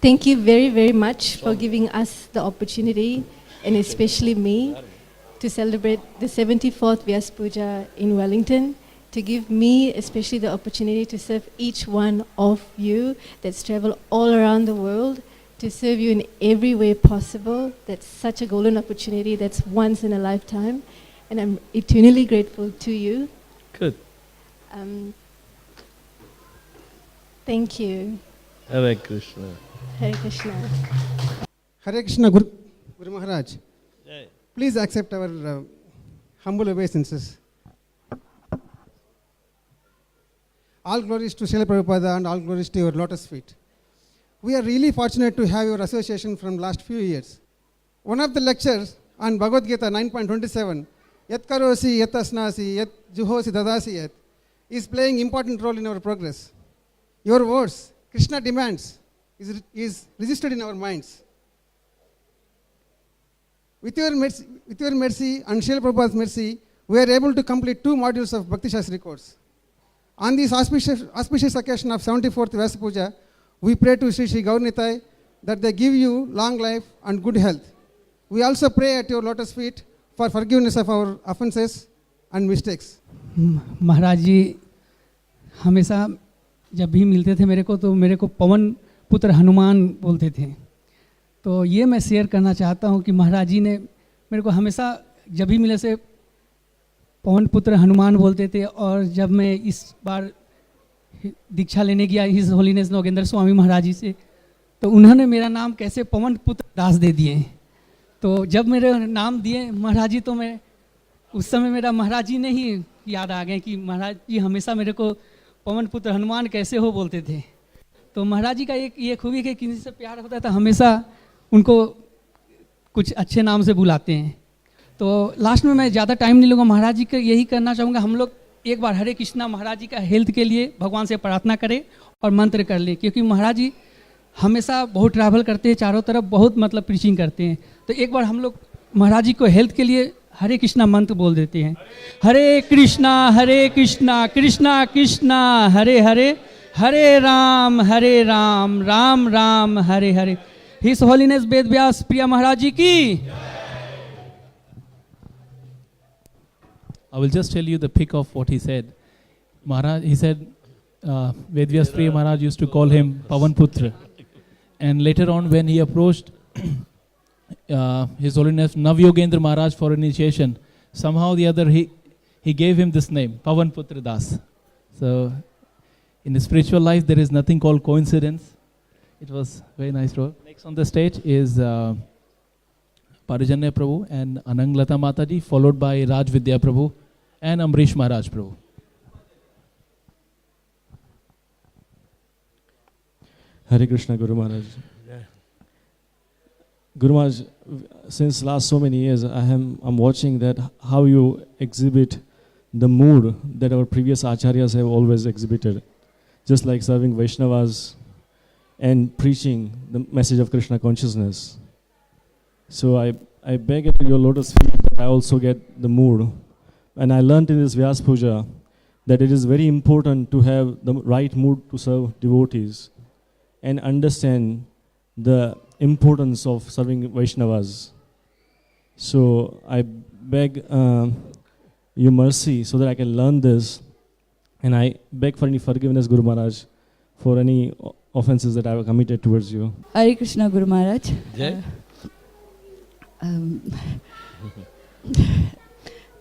Thank you very, very much for giving us the opportunity, and especially me, to celebrate the 74th Vyasapuja in Wellington, to give me especially the opportunity to serve each one of you that's traveled all around the world, to serve you in every way possible. That's such a golden opportunity that's once in a lifetime, and I'm eternally grateful to you.
Good.
Thank you.
Hare Krishna.
Hare Krishna.
Hare Krishna, Guru Maharaj.
Jai.
Please accept our humble obeisances. All glories to Srila Prabhupada and all glories to your lotus feet. We are really fortunate to have your association from last few years. One of the lectures on Bhagavad Gita 9.27, Yat karosi, yat asnasi, yat juhosi dadasi yat, is playing important role in our progress. Your words, Krishna demands, is registered in our minds. With your mercy and Srila Prabhupada's mercy, we are able to complete 2 modules of Bhakti Shastri course. On this auspicious occasion of 74th Vyasapuja, we pray to Sri Sri Gaurnitai that they give you long life and good health. We also pray at your lotus feet for forgiveness of our offenses and mistakes.
महाराज जी हमेशा जब भी मिलते थे मेरे को पवन पुत्र हनुमान बोलते थे। तो ये मैं शेयर करना चाहता हूँ कि महाराज जी ने मेरे को हमेशा जब भी मिले से पवन पुत्र हनुमान बोलते थे। और जब मैं इस बार दीक्षा लेने गया हिज होलीनेस नोगेंद्र स्वामी महाराज जी से, तो उन्होंने मेरा नाम कैसे पवन पुत्र दास दे दिए। तो जब मेरे नाम दिए महाराज जी, तो मैं उस समय मेरा महाराज जी ने ही याद आ गए कि महाराज जी हमेशा मेरे को पवन पुत्र हनुमान कैसे हो बोलते थे। तो महाराज जी का एक ये खूबी है कि किसी से प्यार होता है तो हमेशा उनको कुछ अच्छे नाम से बुलाते हैं। तो लास्ट में मैं ज़्यादा टाइम नहीं लूँगा, महाराज जी का यही करना चाहूँगा, हम लोग एक बार हरे कृष्णा महाराज जी का हेल्थ के लिए भगवान से प्रार्थना करें और मंत्र कर लें, क्योंकि महाराज जी हमेशा बहुत ट्रैवल करते हैं, चारों तरफ बहुत मतलब प्रीचिंग करते हैं। तो एक बार हम लोग महाराज जी को हेल्थ के लिए हरे कृष्णा मंत्र बोल देते हैं। हरे कृष्णा कृष्णा कृष्णा हरे हरे, हरे राम राम राम हरे हरे। हिज होलीनेस वेद व्यास प्रिया महाराज जी की।
I will just tell you the pick of what he said. Maharaj, he said, Vedvyas Priya Maharaj used to call him Pavan Putra. And later on when he approached His Holiness Navyogendra Maharaj for initiation, somehow or the other he gave him this name, Pavan Putra Das. So in the spiritual life there is nothing called coincidence. It was very nice. Next on the stage is Parijanya Prabhu and Ananglata Mataji, followed by Raj Vidya Prabhu and Amrish Maharaj Prabhu.
Hare Krishna Guru Maharaj. Guru Maharaj, since last so many years I'm watching that how you exhibit the mood that our previous acharyas have always exhibited, just like serving Vaishnavas and preaching the message of Krishna consciousness. So I beg at your lotus feet that I also get the mood. And I learned in this Vyasapuja that it is very important to have the right mood to serve devotees and understand the importance of serving Vaishnavas. So I beg your mercy so that I can learn this, and I beg for any forgiveness, Guru Maharaj, for any offenses that I have committed towards you.
Hare Krishna Guru Maharaj.
Jai.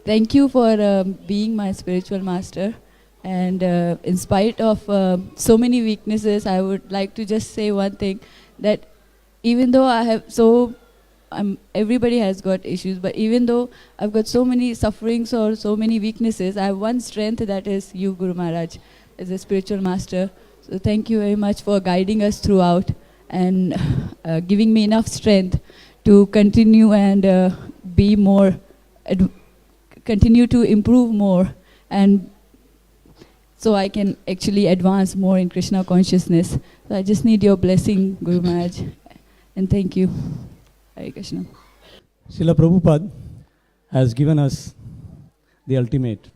Thank you for being my spiritual master, and in spite of so many weaknesses, I would like to just say one thing, that even though I have everybody has got issues, but even though I've got so many sufferings or so many weaknesses, I have one strength, that is you, Guru Maharaj, as a spiritual master. So thank you very much for guiding us throughout and giving me enough strength to continue and be more, continue to improve more, and so I can actually advance more in Krishna consciousness. So I just need your blessing, Guru Maharaj, and thank you. Hare Krishna.
Srila Prabhupada has given us the ultimate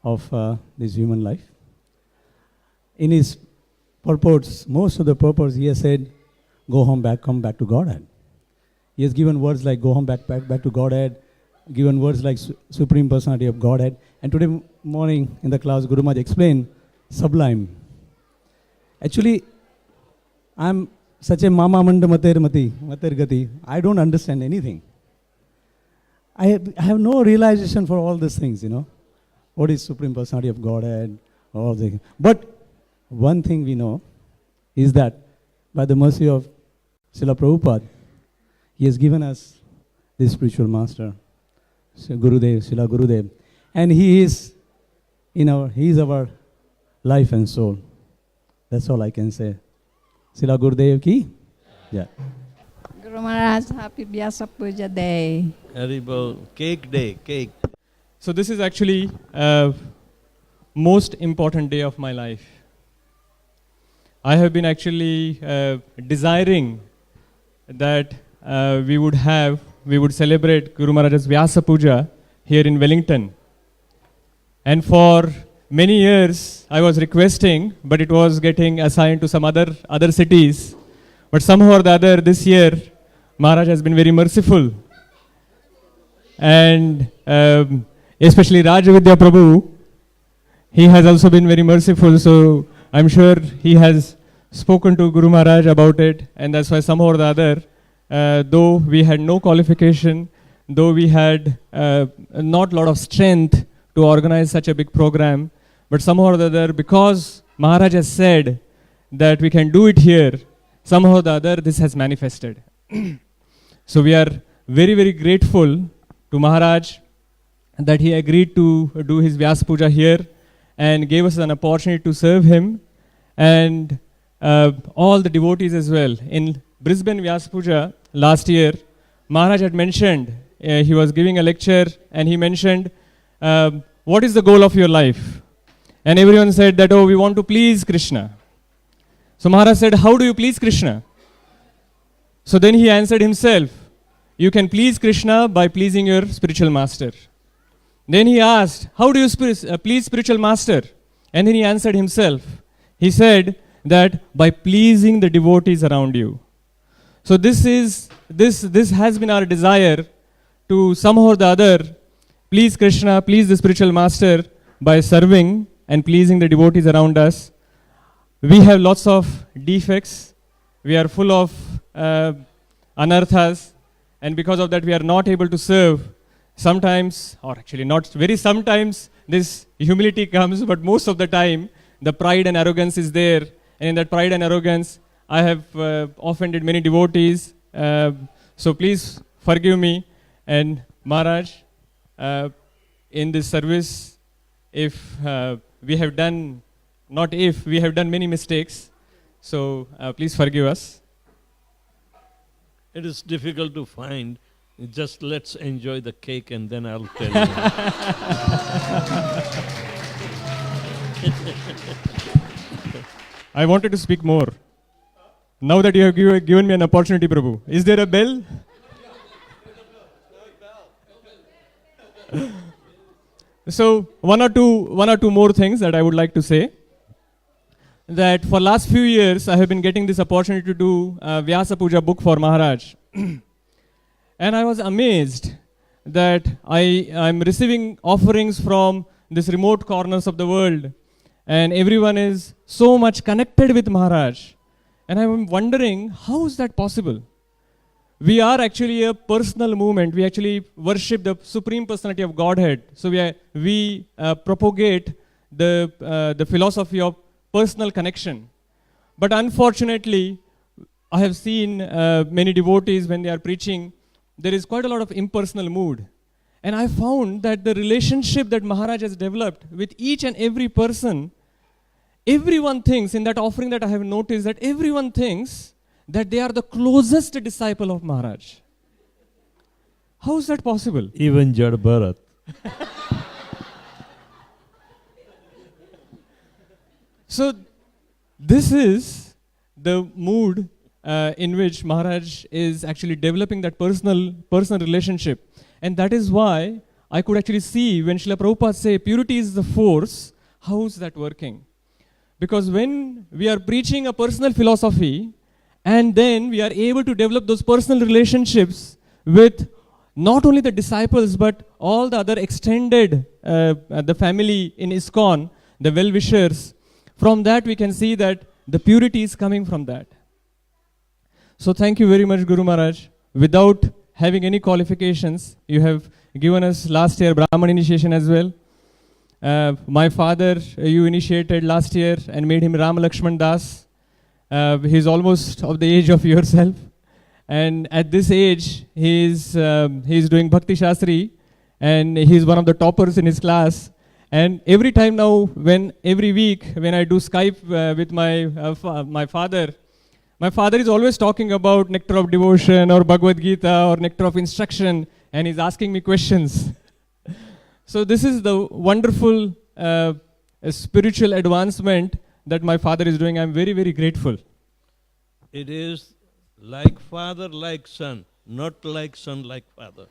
of this human life. In his purports, most of the purports, he has said, go home back, come back to Godhead. He has given words like go home back to Godhead, given words like Supreme Personality of Godhead. And today morning in the class, Guru Maharaj explained sublime. Actually, I'm such a mama manda mater gati. I don't understand anything. I have no realization for all these things, What is Supreme Personality of Godhead? All the. But one thing we know, is that by the mercy of Srila Prabhupada, he has given us this spiritual master, Gurudev, Srila Gurudev. And he is our life and soul. That's all I can say. Srila Gurudev ki? Yeah.
Guru Maharaj, happy Vyasapuja day.
Haribo, cake day, cake.
So this is actually most important day of my life. I have been actually desiring that we would celebrate Guru Maharaj's Vyasapuja here in Wellington. And for many years I was requesting, but it was getting assigned to some other cities. But somehow or the other this year, Maharaj has been very merciful. And especially Rajavidya Prabhu, he has also been very merciful. So I'm sure he has spoken to Guru Maharaj about it. And that's why somehow or the other, though we had no qualification, though we had not a lot of strength to organize such a big program, but somehow or the other, because Maharaj has said that we can do it here, somehow or the other this has manifested. So we are very, very grateful to Maharaj that he agreed to do his Vyasapuja here and gave us an opportunity to serve him, and all the devotees as well. In Brisbane Vyasapuja last year, Maharaj had mentioned, he was giving a lecture and he mentioned, what is the goal of your life? And everyone said that, oh, we want to please Krishna. So Maharaj said, how do you please Krishna? So then he answered himself, you can please Krishna by pleasing your spiritual master. Then he asked, how do you please spiritual master? And then he answered himself. He said that by pleasing the devotees around you. So this has been our desire to somehow or the other please Krishna, please the spiritual master by serving and pleasing the devotees around us. We have lots of defects. We are full of anarthas, and because of that we are not able to serve. Sometimes, or actually not very sometimes, this humility comes, but most of the time the pride and arrogance is there. And in that pride and arrogance, I have offended many devotees. So please forgive me. And Maharaj, in this service, if we have done, not if, we have done many mistakes. So please forgive us.
It is difficult to find. Just let's enjoy the cake and then I'll tell you.
I wanted to speak more. Now that you have given me an opportunity, Prabhu. Is there a bell? So one or two more things that I would like to say. That for last few years I have been getting this opportunity to do Vyasapuja book for Maharaj. And I was amazed that I'm receiving offerings from these remote corners of the world, and everyone is so much connected with Maharaj. And I'm wondering, how is that possible? We are actually a personal movement. We actually worship the Supreme Personality of Godhead. So we propagate the philosophy of personal connection. But unfortunately, I have seen many devotees when they are preaching, there is quite a lot of impersonal mood. And I found that the relationship that Maharaj has developed with each and every person, everyone thinks, in that offering that I have noticed, that everyone thinks that they are the closest disciple of Maharaj. How is that possible?
Even Jad Bharat.
So this is the mood in which Maharaj is actually developing that personal relationship. And that is why I could actually see when Srila Prabhupada say purity is the force, how is that working? Because when we are preaching a personal philosophy and then we are able to develop those personal relationships with not only the disciples but all the other extended, the family in ISKCON, the well-wishers, from that we can see that the purity is coming from that. So thank you very much, Guru Maharaj. Without having any qualifications, you have given us last year Brahman initiation as well. My father, you initiated last year and made him Ram Lakshman Das. He's almost of the age of yourself. And at this age, he's doing Bhakti Shastri, and he's one of the toppers in his class. And every time now, every week, when I do Skype with my father, my father is always talking about nectar of devotion or Bhagavad Gita or nectar of instruction, and he's asking me questions. So this is the wonderful spiritual advancement that my father is doing. I'm very, very grateful.
It is like father, like son, not like son, like father.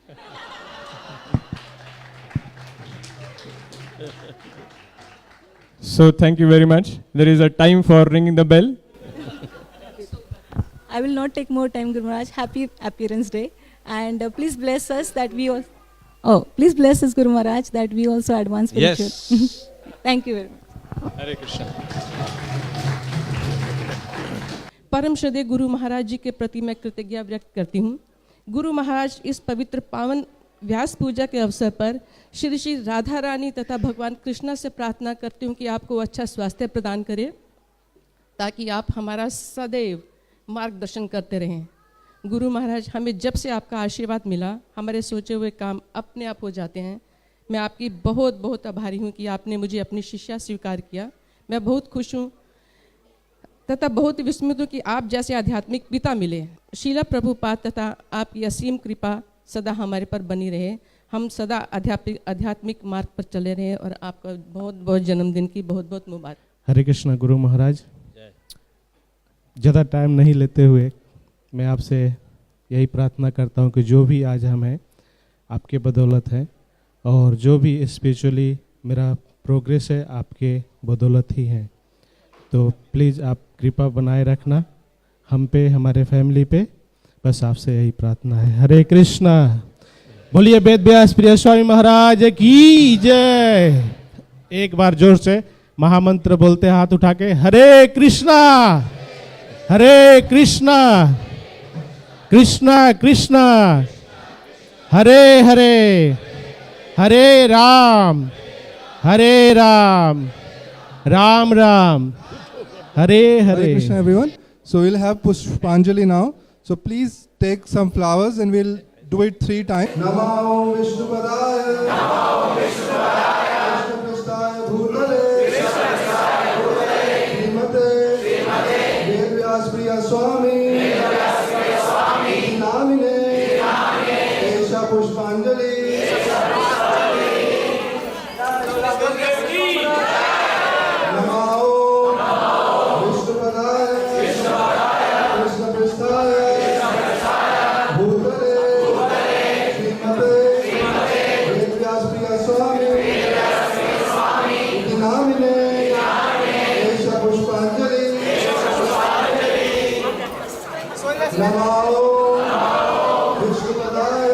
So thank you very much. There is a time for ringing the bell.
I will not take more time, Guru Maharaj. Happy Appearance Day. And please bless us that we all... Oh, please bless us, Guru Maharaj, that we also advance spiritual.
Yes.
Thank you very much.
Hare Krishna.
परम श्रद्धेय गुरु महाराज जी के प्रति मैं कृतज्ञता व्यक्त करती हूँ। गुरु महाराज इस पवित्र पावन व्यास पूजा के अवसर पर श्री श्री राधा रानी तथा भगवान कृष्णा से प्रार्थना करती हूँ कि आपको अच्छा स्वास्थ्य प्रदान करें, ताकि आप हमारा सदैव मार्गदर्शन करते रहें। गुरु महाराज, हमें जब से आपका आशीर्वाद मिला, हमारे सोचे हुए काम अपने आप हो जाते हैं। मैं आपकी बहुत बहुत आभारी हूँ कि आपने मुझे अपनी शिष्या स्वीकार किया। मैं बहुत खुश हूँ तथा बहुत विस्मित हूँ कि आप जैसे आध्यात्मिक पिता मिले। शीला प्रभुपाद तथा आपकी असीम कृपा सदा हमारे पर बनी रहे। हम सदा आध्यात्मिक मार्ग पर चले रहे और आपका बहुत बहुत जन्मदिन की बहुत बहुत मुबारक।
हरे कृष्णा गुरु महाराज, ज़्यादा टाइम नहीं लेते हुए मैं आपसे यही प्रार्थना करता हूँ कि जो भी आज हम हैं आपके बदौलत है, और जो भी स्पिरिचुअली मेरा प्रोग्रेस है आपके बदौलत ही है। तो प्लीज़ आप कृपा बनाए रखना हम पे, हमारे फैमिली पे, बस आपसे यही प्रार्थना है। हरे कृष्णा। बोलिए वेद व्यास प्रिय स्वामी महाराज की जय। एक बार जोर से महामंत्र बोलते हाथ उठा के, हरे कृष्णा हरे कृष्णा कृष्णा कृष्णा हरे हरे, हरे Ram Ram Ram Hare Hare.
Hare Krishna everyone. So we'll have Pushpanjali now. So please take some flowers and we'll do it 3 times. Namo Vishnupadaya. Namo Vishnupadaya. Vishnuprastaya Bhutale. Vishnuprastaya Bhutale. Srimate Vedvyas Priya Swami. Vedvyas Priya Swami. Namine. Namine. Esha Pushpanjali. Esha Pushpanjali. Namo Vishnupadaya.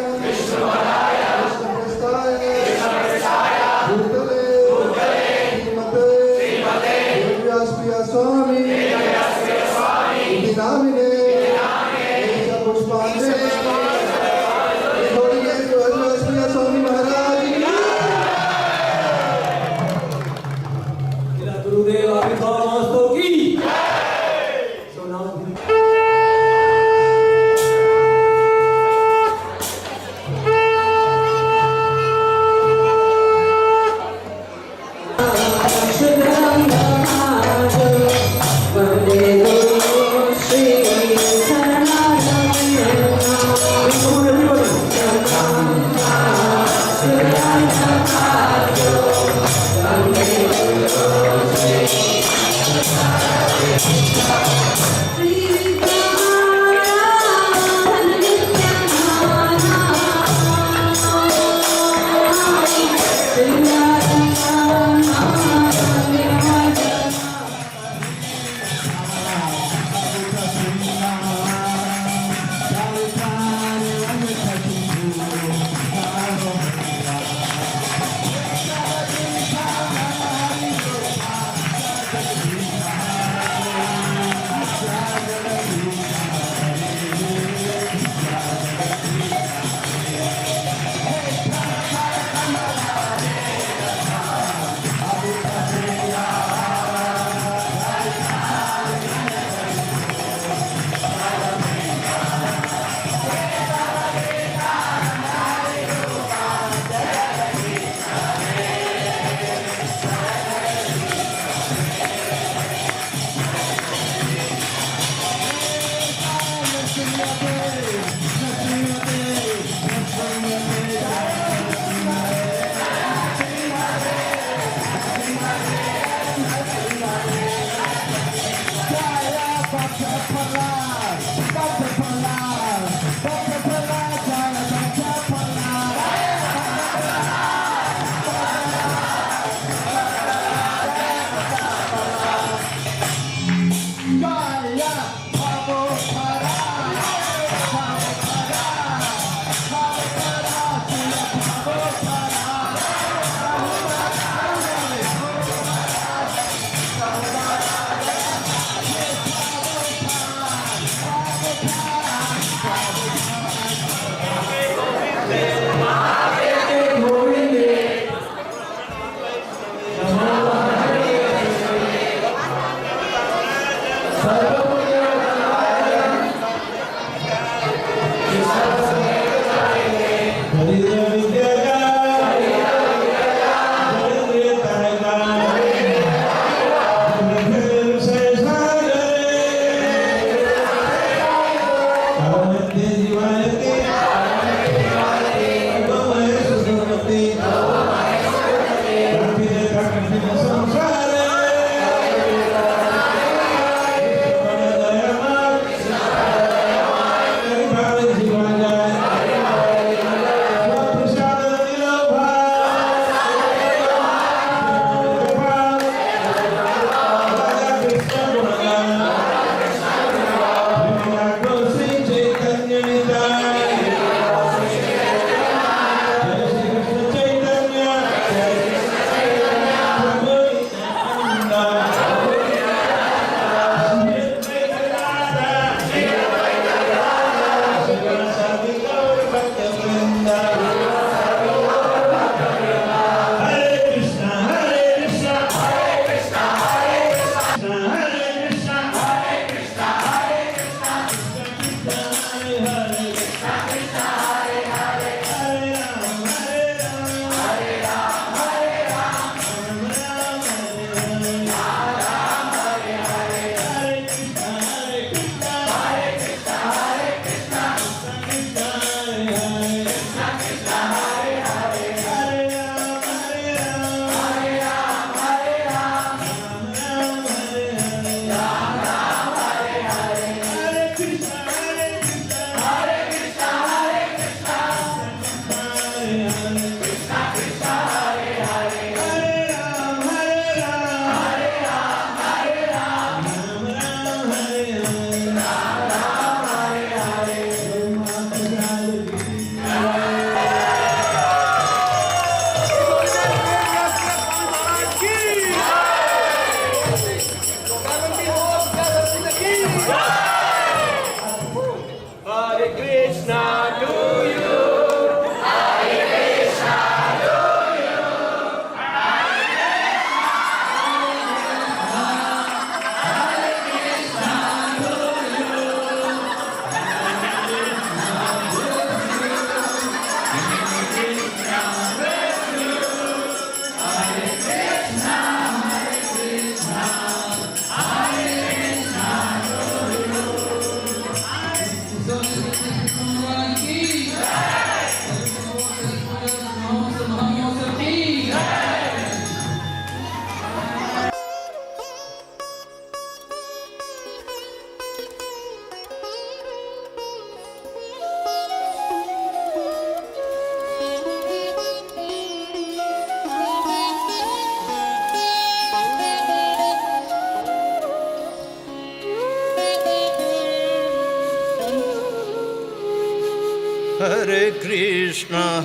Hare Krishna,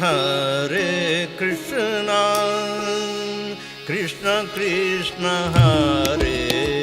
Krishna Krishna Hare